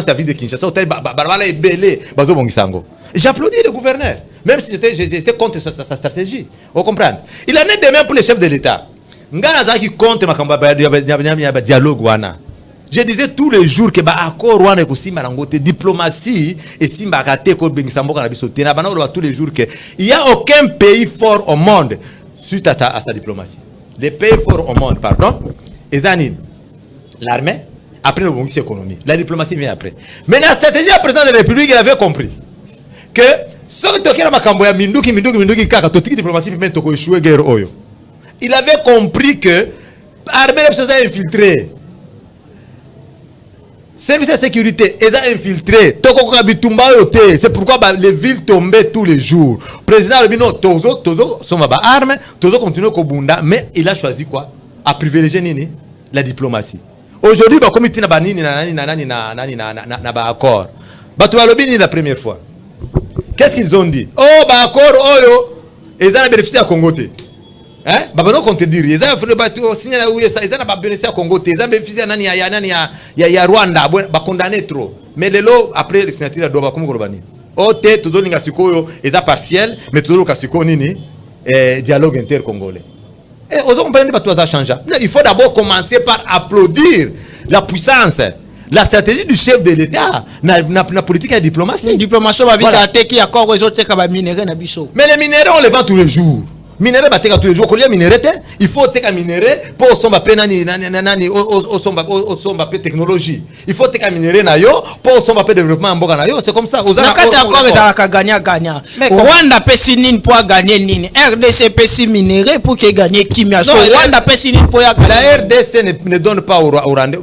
c'est vie de Kinshasa. Est belé. J'applaudis le gouverneur. Même si j'étais contre sa stratégie. Vous comprenez? Il en est de même pour les chefs de l'État. Ngana qui compte ma dialogue. Je disais tous les jours que accord Rwanda ko simba ngote diplomatie et simba kate ko bengisambo kana biso tena bana tous les jours que il y a aucun pays fort au monde suite à sa diplomatie. Les pays forts au monde, pardon, ezanine l'armée après le bonus économie. La diplomatie vient après. Mais la stratégie du président de la République, il avait compris que ce que tu as makambo ya minduki kaka totiki diplomatie puis même toko échouer guerre oyo. Il avait compris que l'armée est infiltrée. Service de sécurité, ils ont infiltré. C'est pourquoi les villes tombaient tous les jours. Le président a dit non, Tozo, sont armes, Tozo continue au Bunda, mais il a choisi quoi? À privilégier la diplomatie. Aujourd'hui, comme il n'a pas accord. La première fois. Qu'est-ce qu'ils ont dit? Oh, accord, ils ont bénéficié à Congo. Hein? Babano compte dire, ils ont fait le bateau, signé la ouïe, ils ont bénéficié à Congo, ils ont bénéficié à Rwanda, ils ont condamné trop. Mais les lots, après les signatures, ils doivent comme Gorobani. Oh, t'es tout donné à Siko, ils ont partiel, mais tout le Siko nini, dialogue inter-congolais. Et aux autres, on pas tout ça changer. Il faut d'abord commencer par applaudir la puissance, la stratégie du chef de l'État, la politique et la diplomatie. Diplomatie, voilà. Mais les minéraux, on les vend tous les jours. Minerai bateka tous les jours. Kolia minerai il faut teka minerai pour somba pe nani somba pe technologie. Il faut teka minerai na yo pour somba pe développement mboka na yo. C'est comme ça. Ozana encore ezalaka gagnant. Rwanda pesi nini pour gagner nini? RDC pesi minerai pour que gagner kimia. So Rwanda pesi nini pour gagner. La RDC ne donne pas au Rwanda.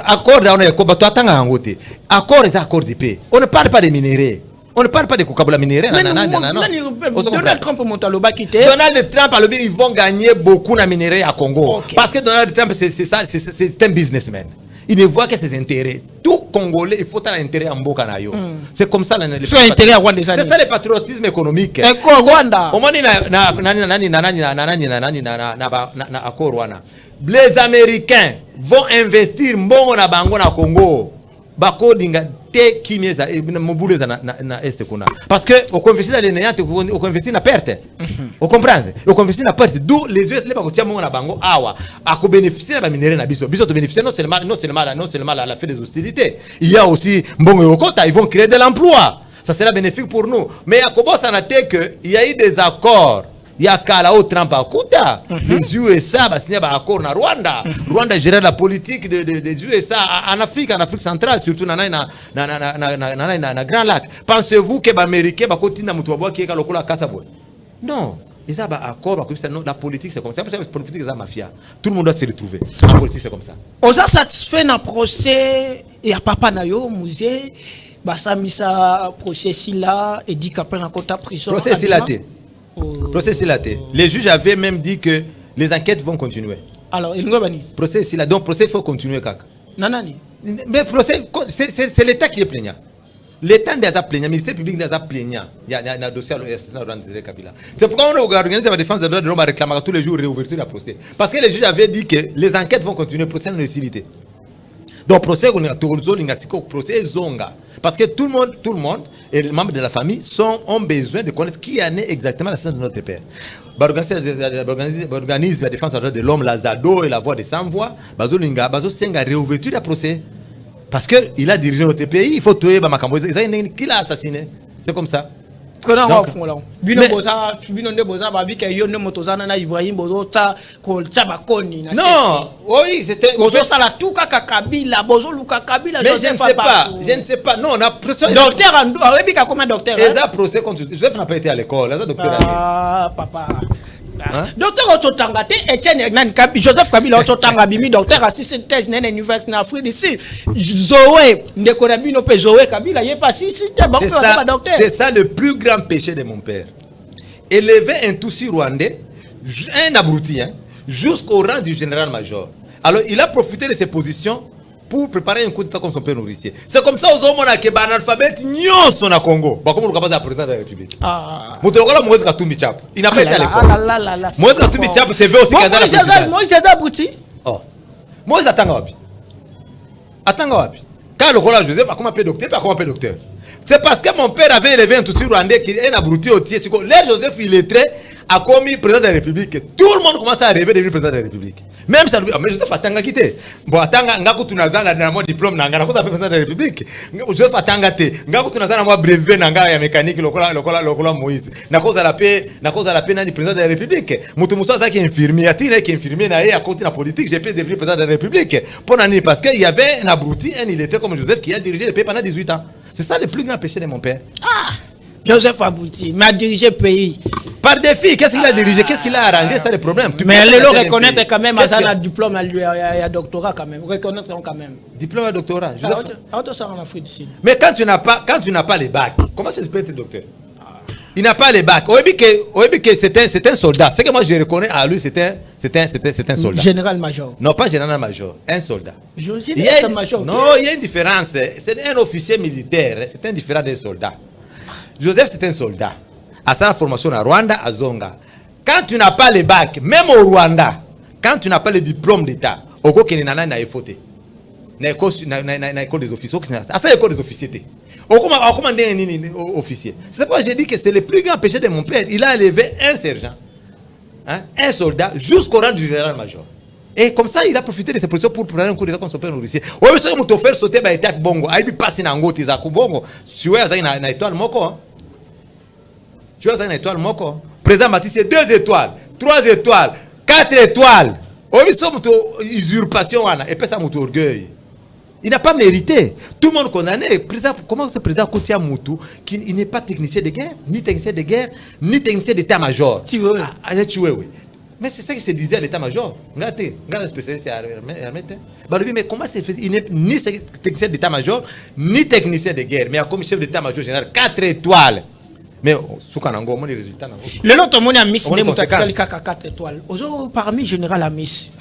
Accord on est bato atanga ngote. Accord est accord de paix. On ne parle pas de minerai. On ne parle pas de Coca-Cola minéré. Donald Trump Montaloba quitté. Donald Trump a ils vont gagner beaucoup de minéraux à Congo. Okay. Parce que Donald Trump, c'est un businessman. Il ne voit que ses intérêts. Tout Congolais, il faut un intérêt en Bokanayo. C'est comme ça. C'est ça le patriotisme économique. Et quoi, Rwanda? Les Américains vont investir mbongo na bango na Congo. Bako dinga te kimeza mobule na est kuna parce que au convertir dans les néant au convertir na perte au comprendre au convertir na perte d'où les US les bakotia mongo na bango awa ako bénéficier na minéraux na biso to bénéficier non seulement à la fin des hostilités, il y a aussi mbongo yokota, ils vont créer de l'emploi, ça sera bénéfique pour nous. Mais yakobo ça na te que il y a eu des accords. Il y a Kalao Trump à Kuta, les USA va signer un accord na Rwanda. Rwanda gère la politique des USA en Afrique centrale, surtout dans le Grand Lac. Pensez-vous que les Américains vont continuer à moutoua qui est à Kassaboué? Non. Ils ont un accord, la politique c'est comme ça. La politique c'est la mafia. Tout le monde doit se retrouver. La politique c'est comme ça. On a satisfait dans le procès et à Papa Nayo, musée, Basamisa, procès là, et dit qu'après la quota prison. Procès silaté. Procès silaté. Les juges avaient même dit que les enquêtes vont continuer. Alors, il n'y procès silaté. Donc, procès, il faut continuer. Nanani. Mais procès, c'est l'État qui est plaignant. L'État n'est pas plaignant. Le ministère public n'est pas plaignant. Il y a un dossier à l'assassinat de Kabila. C'est pourquoi on a organisé la défense des droits de l'homme à réclamer tous les jours réouverture du procès. Parce que les juges avaient dit que les enquêtes vont continuer. Procès n'est pas silité. Donc, procès, procès Zonga. Parce que tout le monde et les membres de la famille ont besoin de connaître qui en est exactement l'assassin de notre père. L'organisme de défense des droits de l'homme, la ZADO et la voix des sans-voix, Bazo réouverture du procès. Parce qu'il a dirigé notre pays, il faut tuer Bamakambo. Qui l'a assassiné? C'est comme ça. Non, oui, c'était. Mais je ne sais pas. Non, on a procès. Docteur Andou, comment docteur? Procès contre Joseph n'a pas été à l'école. Ah, papa. Docteur Ototangate, Etienne Joseph Kabila Ototanga Bimi, docteur assistant thèse dans l'université en Afrique d'ici. Zoé, Ndekonabino pe Zoé Kabila, il est pas si c'est ça le plus grand péché de mon père. Élever un Tutsi rwandais, un abruti, jusqu'au rang du général-major. Alors il a profité de ses positions pour préparer un coup d'état comme son père nourricier. C'est comme ça aux hommes qui sont analphabètes, nous sommes au Congo. Comme le président de la République. Il n'a pas été à l'école. Moïse Katumbi Tchap, c'est vrai aussi qu'il y a dans la présidence. Moïse Adabouti. Oh. Moïse Atangawabi. Atangawabi. Quand le roi Joseph a commencé docteur, pas commencé docteur. C'est parce que mon père avait élevé un Tutsi rwandais qui est un abruti au tiers. Là, Joseph, il est très a commis président de la République. Tout le monde commence à rêver de devenir président de la République. Même ça, mais Joseph Atanga quitté. Bon, Atanga, Ngaku Tunazana dans mon diplôme, Nanga, président de la République. Joseph Atanga te, Ngaku Tunazana moi brevet Nanga ya mécanique, lokola Moïse. Na cause à la paix, nani président de la République. Moutoumoussa qui est infirmier, Atine qui est infirmier, à côté de la politique, j'ai pu devenir président de la République. Pour nani, parce qu'il y avait un abruti, un illettré comme Joseph qui a dirigé le pays pendant 18 ans. C'est ça le plus grand péché de mon père. Ah! Joseph Abouti m'a dirigé le pays. Par défi, qu'est-ce qu'il a dirigé? Qu'est-ce qu'il a arrangé? C'est le problème. Mais le reconnaître quand même, à un diplôme, il y a doctorat quand même. Reconnaître quand même. Diplôme à doctorat. Mais quand tu n'as pas les bacs, comment ça se peut être docteur? Il n'a pas les bacs. C'est un soldat. Ce que moi je reconnais à lui, c'est un soldat. Général-major. Non, pas général-major, un soldat. Il y a une différence. C'est un officier militaire. C'est un différent d'un soldat. Joseph, c'est un soldat. À sa formation à Rwanda, à Zonga. Quand tu n'as pas les bacs, même au Rwanda, quand tu n'as pas le diplôme d'État, au coup, il n'y a pas fauté. Il y a école des officiers. À ça, l'école des officiers. Au commandé un officier. C'est pourquoi j'ai dit que c'est le plus grand péché de mon père. Il a élevé un sergent, un soldat, jusqu'au rang du général-major. Et comme ça, il a profité de ses positions pour prendre un coup d'état comme son père nourricier. Oui, mais si tu fais sauter, il y bongo. Il passe dans le bongo. Si tu as une étoile, moko. tu as une étoile moko président Matisse c'est 2 étoiles 3 étoiles 4 étoiles oui ça moto usurpation wana et puis ça moto orgueil il n'a pas mérité tout le monde condamné président comment ce président Kotia Moutou qui il n'est pas technicien de guerre ni technicien d'état-major tu veux oui. Mais c'est ça qui se disait à l'état-major. Regardez, spécialiste mais comment c'est fait? Il n'est ni technicien d'état-major, ni technicien de guerre, mais comme chef d'état-major général, 4 étoiles. Mais Soukanango, mon résultat. Le lot, on a mis 4 étoiles. Parmi général à Miss.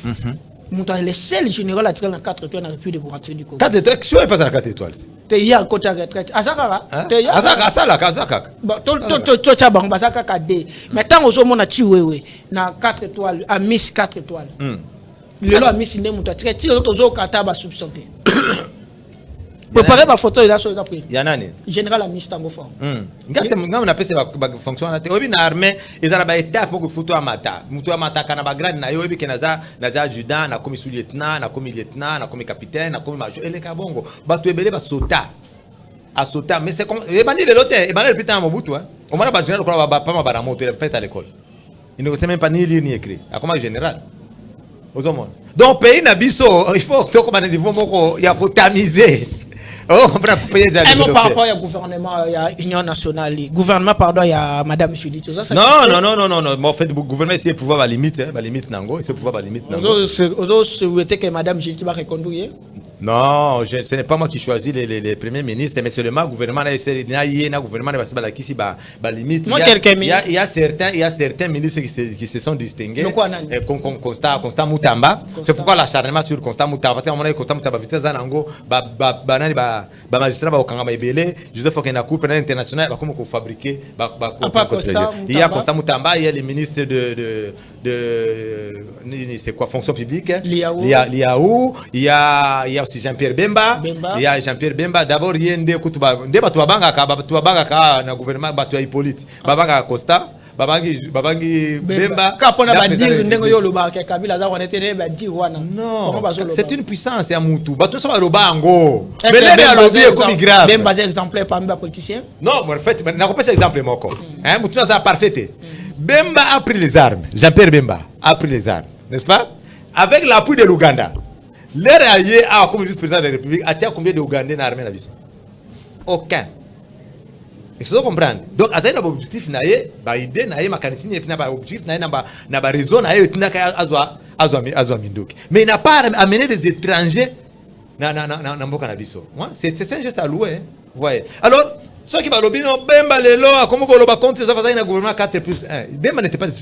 Le seul général a tiré 4 étoiles dans la République démocratique du Congo. 4 étoiles, qui est passé à 4 étoiles? Il y a un côté de retraite. Azaka. Azaka. Mais tant que on a tué, na 4 étoiles, à Miss 4 étoiles. Le lot a mis une mouta. Tu as toujours kataba soupçonné. Préparez ma photo là sur le capri. Yanani. Général à Miss Tangofa. On appelle ça fonction na obi na armée ezala ba étape pour photo amata. Mutu amata kana ba grade na yo obi kenaza naza adjudant na komi sous-lieutenant, na komi capitaine, na komi major. Ele kabongo. Ba to ebele ba sota. A sota mais c'est comme e bandi de l'autre, e bandi le putain Mobutu hein. Au moins ba général ko ba pas ma bara moto, il fait à l'école. Il ne sait même pas ni lire ni écrire. A comment général. Donc pays na biso, il faut que tu commander niveau moko ya ko tamiser. Oh, par rapport au gouvernement, il y a l'Union nationale. Gouvernement, pardon, il y a Madame Judith. Non. En fait, le gouvernement, c'est pouvoir à limite. Limite, c'est pouvoir à limite. Vous souhaitez que Madame Judith va reconduire? Non, ce n'est pas moi qui choisis les premiers ministres, mais seulement le gouvernement le gouvernement limite. Il y a certains ministres qui se sont distingués. Constant Moutamba. C'est pourquoi l'acharnement sur Constant Moutamba. Parce qu'à un moment donné, Constant Moutamba, vitesse Zanango, magistrat Joseph Okenakou, pendant international, comment fabriquer. Il y a Constant Moutamba, il y a les ministres de c'est quoi, fonction publique. Liaou, il y a aussi Jean-Pierre Bemba. Il y a Jean-Pierre Bemba. D'abord, il y a un Koutuba. Na gouvernement Batua Hippolyte. Babanga Costa. Babangi Bemba. Non, c'est une puissance, c'est un moutou. Mais là, est comme grave. Bemba, c'est exemplaire parmi les politiciens? Non, en fait, je n'ai pas exemple. Moutou, c'est parfait. Bemba a pris les armes. Jean-Pierre Bemba a pris les armes. N'est-ce pas? Avec l'appui de l'Ouganda. L'air allié a, comme vice-président de la République, a combien d'Ougandais dans l'armée? Aucun. Il faut comprendre. Donc, à un objectif, l'idée, objectif, raison, mais il n'a pas amené des étrangers dans c'est un geste à louer. Voyez. Alors, ceux qui parlent bien, Bemba Lelo, comment on va contre ça, un gouvernement 4+1. Bemba n'était pas des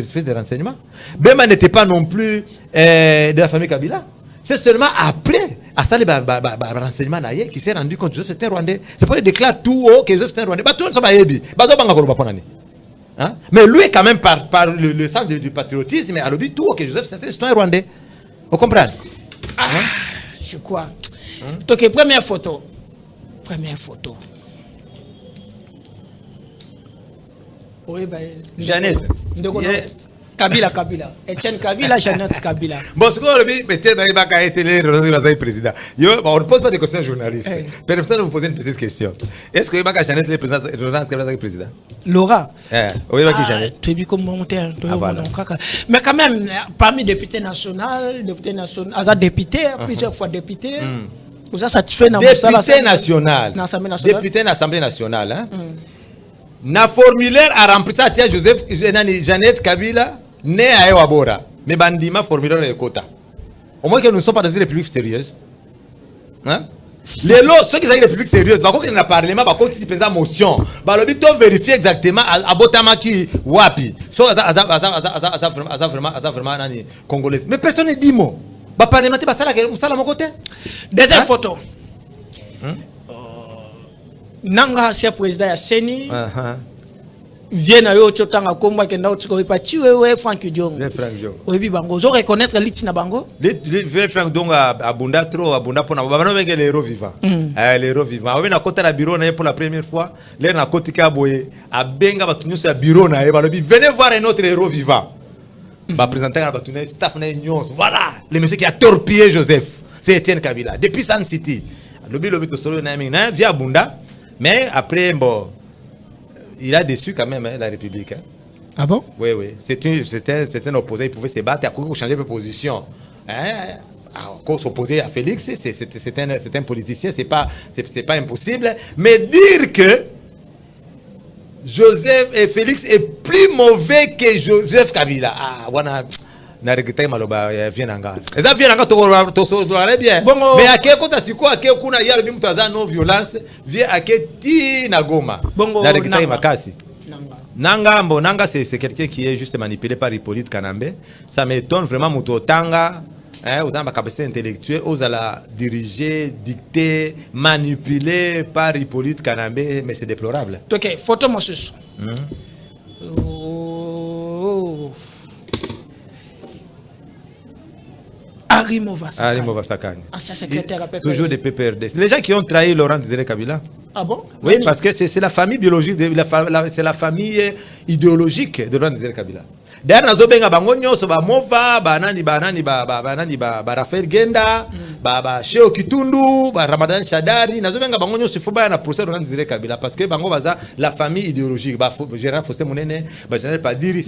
services de renseignement. Bemba n'était pas non plus de la famille Kabila. C'est seulement après, à ça, les renseignements qui s'est rendu compte que Joseph c'était un Rwandais. C'est pas qu'il déclare tout haut que Joseph c'était un Rwandais. Mais lui, quand même, par le sens du patriotisme, il a dit tout haut que Joseph c'était un Rwandais. Vous comprenez? Je crois. Donc, première photo. Oui, Jeannette. Kabila. Etienne Kabila, Jeannette Kabila. Bon, ce qu'on a dit, peut-être président. On ne pose pas de questions aux journalistes. Permettez-moi de vous poser une petite question. Est-ce que Jeannette est président? Laura. Oui, Jeannette. Tu es comme monter. Mais quand même, parmi les députés nationaux, plusieurs fois député. Vous êtes satisfait dans député national. Député de l'Assemblée nationale. Na formulaire a rempli ça, tiens, Joseph, Jeannette Kabila, né à Ewabora. Mais bandima formulaire de quota. Au moins que nous ne sommes pas dans une république sérieuse. Hein? Les lots, ceux qui sont dans une république sérieuse, par contre, il y a un parlement, par contre, ils pèsent la motion. Le but de vérifier exactement à Botamaki, Wapi. Vraiment congolais. Mais personne ne dit mot. Le parlement, c'est ça à mon côté. Deuxième photo. Nanga ancien président ya Seni vient na yo totanga komba ke ndao tsiko ipati wewe Frank Diongo. Oyebi bango zo reconnaître liti na bango. Le Frank Diongo abunda pona babano venge les héros vivants. Les héros vivants. Oyebi na kota na bureau na pour la première fois, les na kotika boye abenga batunyo sa bureau na e balobi venez voir un autre héros vivant. Ba présenter na batunyo staff na nyons. Voilà, le monsieur qui a torpillé Joseph, c'est Etienne Kabila depuis Sun City. Lobi to solo na minga via bunda. Mais après, bon, il a déçu quand même, hein, la République. Hein. Ah bon? Oui, oui. C'était un opposant, il pouvait se battre, il a changer de position. Hein? Encore s'opposer à Félix, c'est un politicien, c'est pas impossible. Mais dire que Joseph et Félix est plus mauvais que Joseph Kabila. Ah, voilà. Na regretté maloba vient anga. Eza vient anga to so bien. Mais à quel compte asiko à quel kuna ya le mutaza non violence vient à quel ti na Goma. Na regretté makasi. Nanga c'est quelqu'un qui est juste manipulé par Hippolyte Kanambe. Ça m'étonne vraiment mutotanga. Hein, autant ma capacité intellectuelle, aux la diriger, dicter, manipuler par Hippolyte Kanambe, mais c'est déplorable. Ok, photo moi ce soir. Arimo Vasakani. Ancien secrétaire à PPRD. Toujours des PPRD. Les gens qui ont trahi Laurent Désiré Kabila. Ah bon? Oui, parce que c'est la famille biologique, c'est la famille idéologique de Laurent Désiré Kabila. D'ailleurs, nous avons bango nyonso ba Mova, banani Raphaël Genda, ba Sheo Kitundu, ba Ramadan Shadari, nous avons bango nyonso foba na procès Laurent Désiré Kabila parce que bango baza la famille idéologique, ba Gérard Faustin Monene, ba Général Padiri.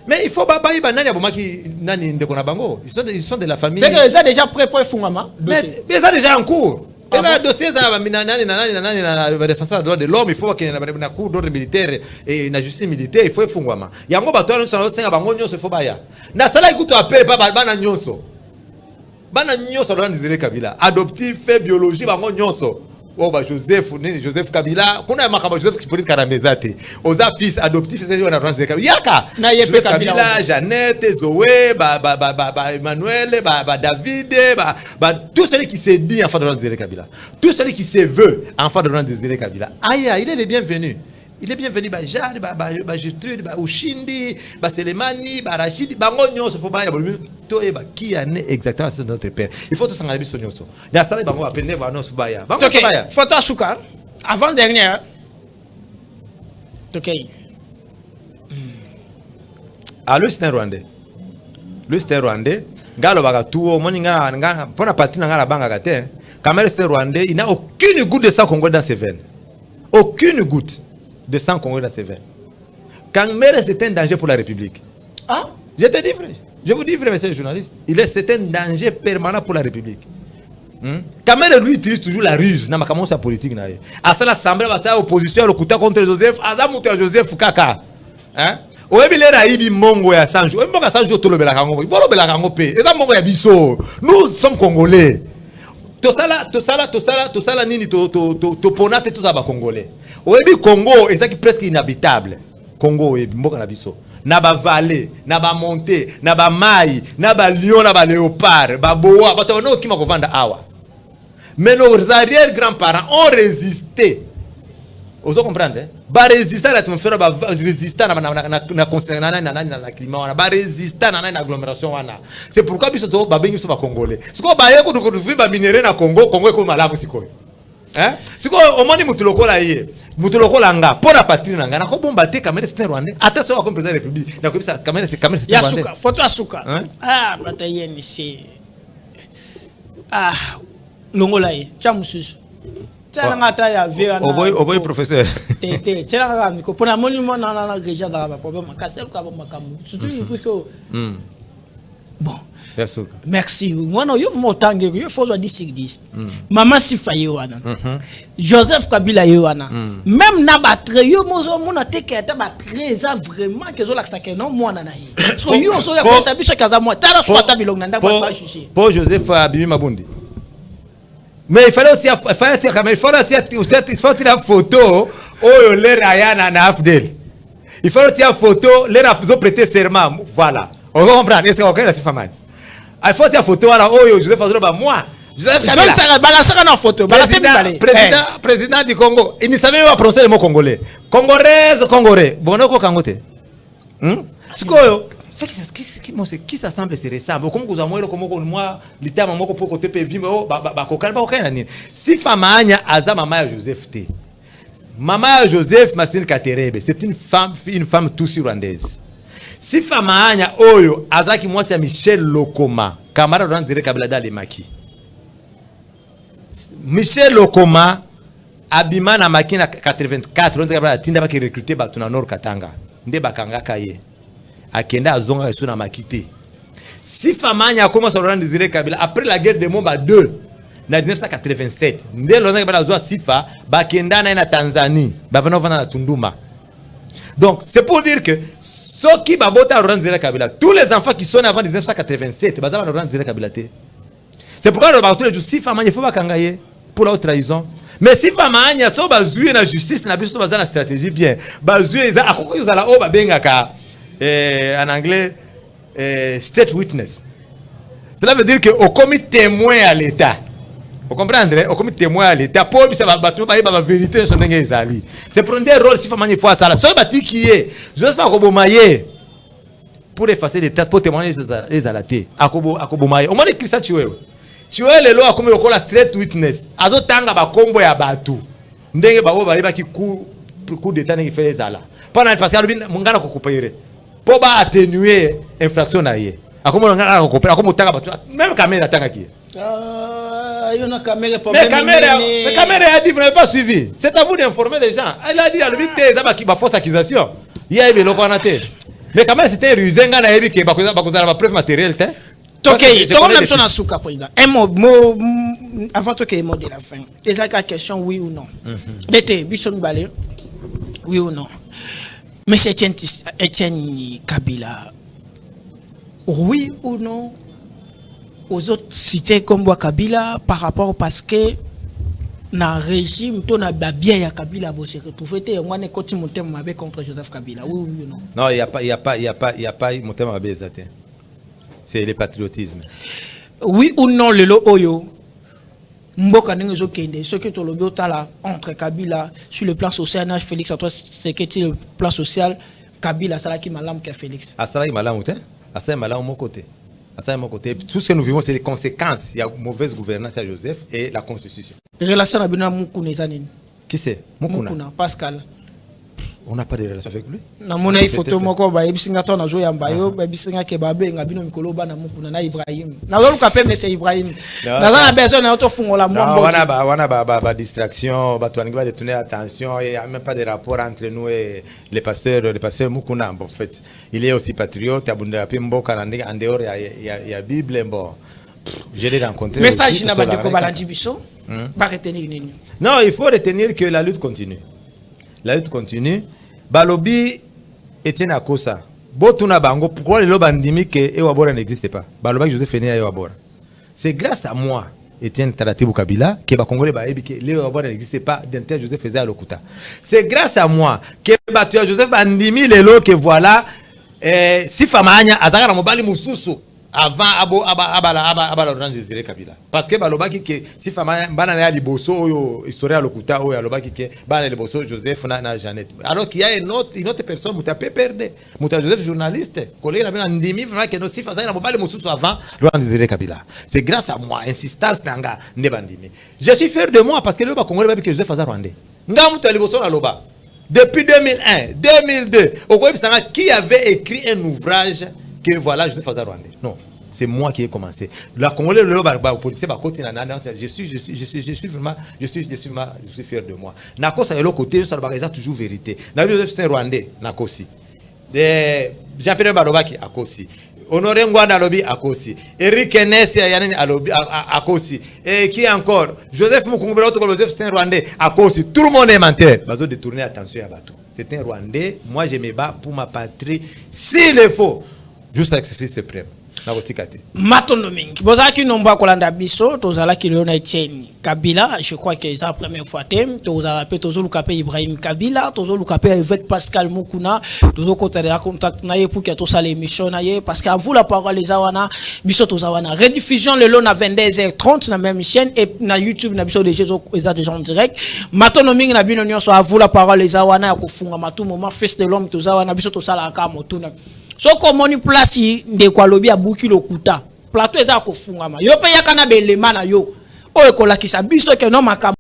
Mais il faut ba banani abomaki nani ndeko na bango. Ils sont de la famille. C'est que ça déjà prêt pour Fungama. Mais ça déjà en cours. Et là, le dossier, la défenseur des droits de l'homme, il faut qu'il y ait un cours d'ordre militaire et une justice militaire, il faut y faire. Il y a un bateau, il faut baya. Na sala écoute appel pas bana nyonso. Bana nyonso Laurent Désiré Kabila. Adoptif, fait biologie, bango nyonso. Oh bah Joseph Kabila, qu'on a marqué Joseph qui peut être Karambezate. Aux fils adoptifs, c'est Laurent Désiré Kabila. Yaka. Joseph Kabila, Jeannette, Zoé, Emmanuel, David, tout celui qui s'est dit enfant de Laurent Désiré Kabila. Tout celui qui se veut enfant de Laurent Désiré Kabila. Aïe, il est le bienvenu. Il est bienvenu, Jade, Justude, Ushindi, Selemani, Rachid, Bangonyo, ce faut pas y avoir qui en est exactement c'est notre père. Il faut tout s'en aller sur nous. Dans ça, Bango a peine de nous baya. Ok, photo à Souka. Avant dernière. Ok. Ah, lui c'est un Rwandais. Lui c'est un Rwandais. Galo Bagatuo, Moninga, pour la partie dans la banque à terre. Kamel c'est un Rwandais. Il n'a aucune goutte de sang congolais dans ses veines. Aucune goutte de sang congolais dans ses veines. Kamel c'est un danger pour la République. Ah? Je te dis, frère. Je vous dis, frère, monsieur le journaliste. C'est un danger permanent pour la République. Kamel, lui, utilise toujours la ruse dans ma politique. À ça, l'Assemblée va faire opposition à l'Okuta contre Joseph. Azamouté à Joseph Kaka. Hein? Nous sommes Congolais. Tout ça là, nini, ponate, tout ça, Congolais. Oebi Congo, est presque inhabitable. Congo, Mboka Nabiso. Naba vallée, naba montée, naba maï, naba lion, naba léopard, baboa, batano qui m'a revendre awa. Mais nos arrière-grands-parents ont résisté. Vous comprenez? Ba résister à l'atmosphère, ba résister à na climat, ba résister à l'agglomération. C'est pourquoi biso to ba bengi so ba congolais. C'est quoi ba yeko de ba minéraux na Congo, Congo ko malamu sikoyo. Hein? C'est quoi au moins mutuloko la yé. Mutuloko la nga pour la patrie na nga na ko bomba te Kamel c'est rwandais. Attention comme président de la République. Na ko bisa Kamel c'est rwandais. Yasuka, photo Asuka. Ah, batayen ici. Ah, longola yi, chamususu. Tchalanga ya vera na. Oboy professeur. Tete, tchalanga miko pona monument na région da ba problème kasel ka ba makamu. Surtout que bon. Merci. Moi, non, il faut dire 10. Maman Sifa Yowana. Joseph Kabila Yowana. Même na batre, yo mon até qui est très vraiment que zo la saké non moi na yi. So yo so ya ko sabi so kaza moi. Tala so ta bilong nanda ba chuché. Pour Joseph Abimi Mabundi. Mais il fallait tirer la photo oh le Rayana na Afdel. Il fallait tirer la photo les ont prêté serment. Voilà. On comprend. Est-ce qu'on connaît la famille? Il faut tirer la photo là oh Joseph Azoroba moi. Joseph Kabila. Balancer na photo. Président du Congo. Il ne savait même pas prononcer le mot congolais. Congolais. Bonoko Kangote. C'est quoi? Qui s'assemble se ressemble comme vous avez comme moi l'État maman pour côté PV si Famanya aza maman Joseph T maman Joseph Martine Katerebe c'est une femme tutsi rwandaise si Famanya oyo aza ki moi c'est Michel Lokoma camarade Laurent Désiré Kabila dans les maquis Michel Lokoma abima na makina 84 on kabila tinda ba ki recruter batu na Nord Katanga nde bakanga kaye akenda azonga sur na makité Sifa Magna commence à rendre Désiré Kabila après la guerre de Momba 2 en 1987 nde lonza kabila azwa Sifa bakenda na Tanzanie ba vana na Tunduma. Donc c'est pour dire que ceux qui babota rendre Désiré Kabila, tous les enfants qui sont avant 1987 bazaba rendre Désiré Kabila. C'est pourquoi le bateau de Sifa Magna faut bakangaye pour la haute trahison. Mais Sifa Magna so bazoué na justice na biso bazana stratégie bien. Bazoué za akoko yozala o babengaka en anglais state witness. Cela veut dire que au commis témoin à l'état. Vous comprenez? Au commis témoin à l'état pour bisa bateau ba ba vérité so ndenge ezali. C'est prendre des rôles Sifa Magna fois ça là. So bati qui est Joseph Akobomaye pour effacer les traces pour témoigner les alatés. Akobomaye. Au moins écrit ça tu vois. Tu vois les lois comme le straight witness azo tanga ba kombo ya batu ndenge ba ba ki coup d'état ngi fait ezala pendant parce que mungana ko coupérer pour ba atténuer infraction na ye akomo ngana ko coupérer akomo tanga batu même caméra tanga ki yona caméra mais caméra a dit vous n'avez pas suivi, c'est à vous d'informer les gens. Elle a dit à lui te za ba ki ba fausse accusation ya ebe loko na te mais caméra c'était rusé ngana yebi ke ba ko za ba preuve matérielle te. Ok, on a besoin d'un souka président. Un mot avant que le mot de la fin. Est-ce la question oui ou non? D'été, Bishon Balé, oui ou non? Mais c'est Etienne Kabila, oui ou non aux autres cités comme Kabila par rapport parce que dans le régime, on a bien ya Kabila bossé retrouvé et on a continué mon thème contre Joseph Kabila, oui ou non? Non, il y a pas mon thème à Bézaté. C'est le patriotisme. Oui ou non, le lo oyo mboka n'engezo kende ce que to lobi tala entre Kabila sur le plan social nage Félix Antoine c'est que le plan social Kabila sala ki malam que Félix. Asala ki malam outé, asala malam mon côté. Asala mon côté. Tout ce que nous vivons c'est les conséquences, il y a mauvaise gouvernance à Joseph et la constitution. Relation na bina Mukuna ezanini. Qui c'est? Mukuna Pascal. On n'a pas de relation avec lui. Na mona photo moko ba ebisinga to na zo ya mbayo ba ebisinga ke ba benga bino mikolo ba na Mukuna na Ibrahim. Na zo luka pe monsieur Ibrahim. Na za na besoin na to fungola mo mbo. Wana ba distraction, ba to va détourner attention, il y a même pas de rapport entre nous et les pasteurs Mukuna. Bon, en fait, il est aussi patriote, abunda pe mboka na en dehors ya Bible bon. Je l'ai rencontré. Message na ba de ko balandi biso. Ba retenir nini? Non, il faut retenir que la lutte continue. La lutte continue. Balobi Etienne Akosa. Botuna bango pourquoi le bandimi que Ewabora n'existe pas. Balobi Joseph Fenia Ewabora. C'est grâce à moi Etienne Taratibou Kabila que ba Congolais ba ebi que Ewabora n'existe pas d'inter Joseph faisait à Lokuta. C'est grâce à moi que Batu Joseph bandimi lelo que voilà Sifa Magna azaka na mobali mususu avant abala Laurent Désiré Kabila parce que balobaki que Sifa Magna bana na liboso oyo historia Lokuta oyo alobaki que bana liboso Joseph na Jeannette alors qu'il y a une autre personne muta pe perdre muta Joseph journaliste collègue na bana ndimi vraiment que no Sifa za na mobali mususu avant Laurent Désiré Kabila. C'est grâce à moi insistance nanga ne bandimi. Je suis fier de moi parce que le ba Congolais ba que Joseph aza rwandais nga muta liboso na loba depuis 2001 2002 au Kwebisanga qui avait écrit un ouvrage que voilà Joseph aza rwandais. Non, c'est moi qui ai commencé. La Congolais le politicien ba côté na je suis vraiment fier de moi. Nakosa de l'autre côté ça ba toujours vérité. Na Joseph c'est rwandais nakosi. Jean-Pierre Barobaki akosi. Honoré Ngwanda Lobi akosi. Eric Ness yanani alobi akosi. Et qui encore? Joseph Mukungubela autre Joseph c'est un rwandais akosi. Tout le monde est menteur. Bazo détourner attention à bateau. C'est un rwandais. Moi je me bats pour ma patrie s'il est faux. Juste avec ce suprême. Matondo mingi. Bozaki nomba kolanda biso, tozala ki Leona Etienne Kabila, je crois que c'est la première fois thème, tozala pe tozolu kapé Ibrahim Kabila, tozolu kapé avec Pascal Mukuna, tozo kotala contact naye pour que to sala émission naye parce qu'à vous la parole les awana biso tozawana rediffusion le Leona 22h30 na même chaîne et na YouTube na biso déjà en direct. Matondo mingi na bino nyonso à vous la parole les awana ya kofunga matu moment fest de l'homme tozawana biso to sala ka motuna. So komoni place de kwa lobi abuki lokuta plateau eza kofungama yo pe yakana belema na yo oyo kolakisa biso ke no makamba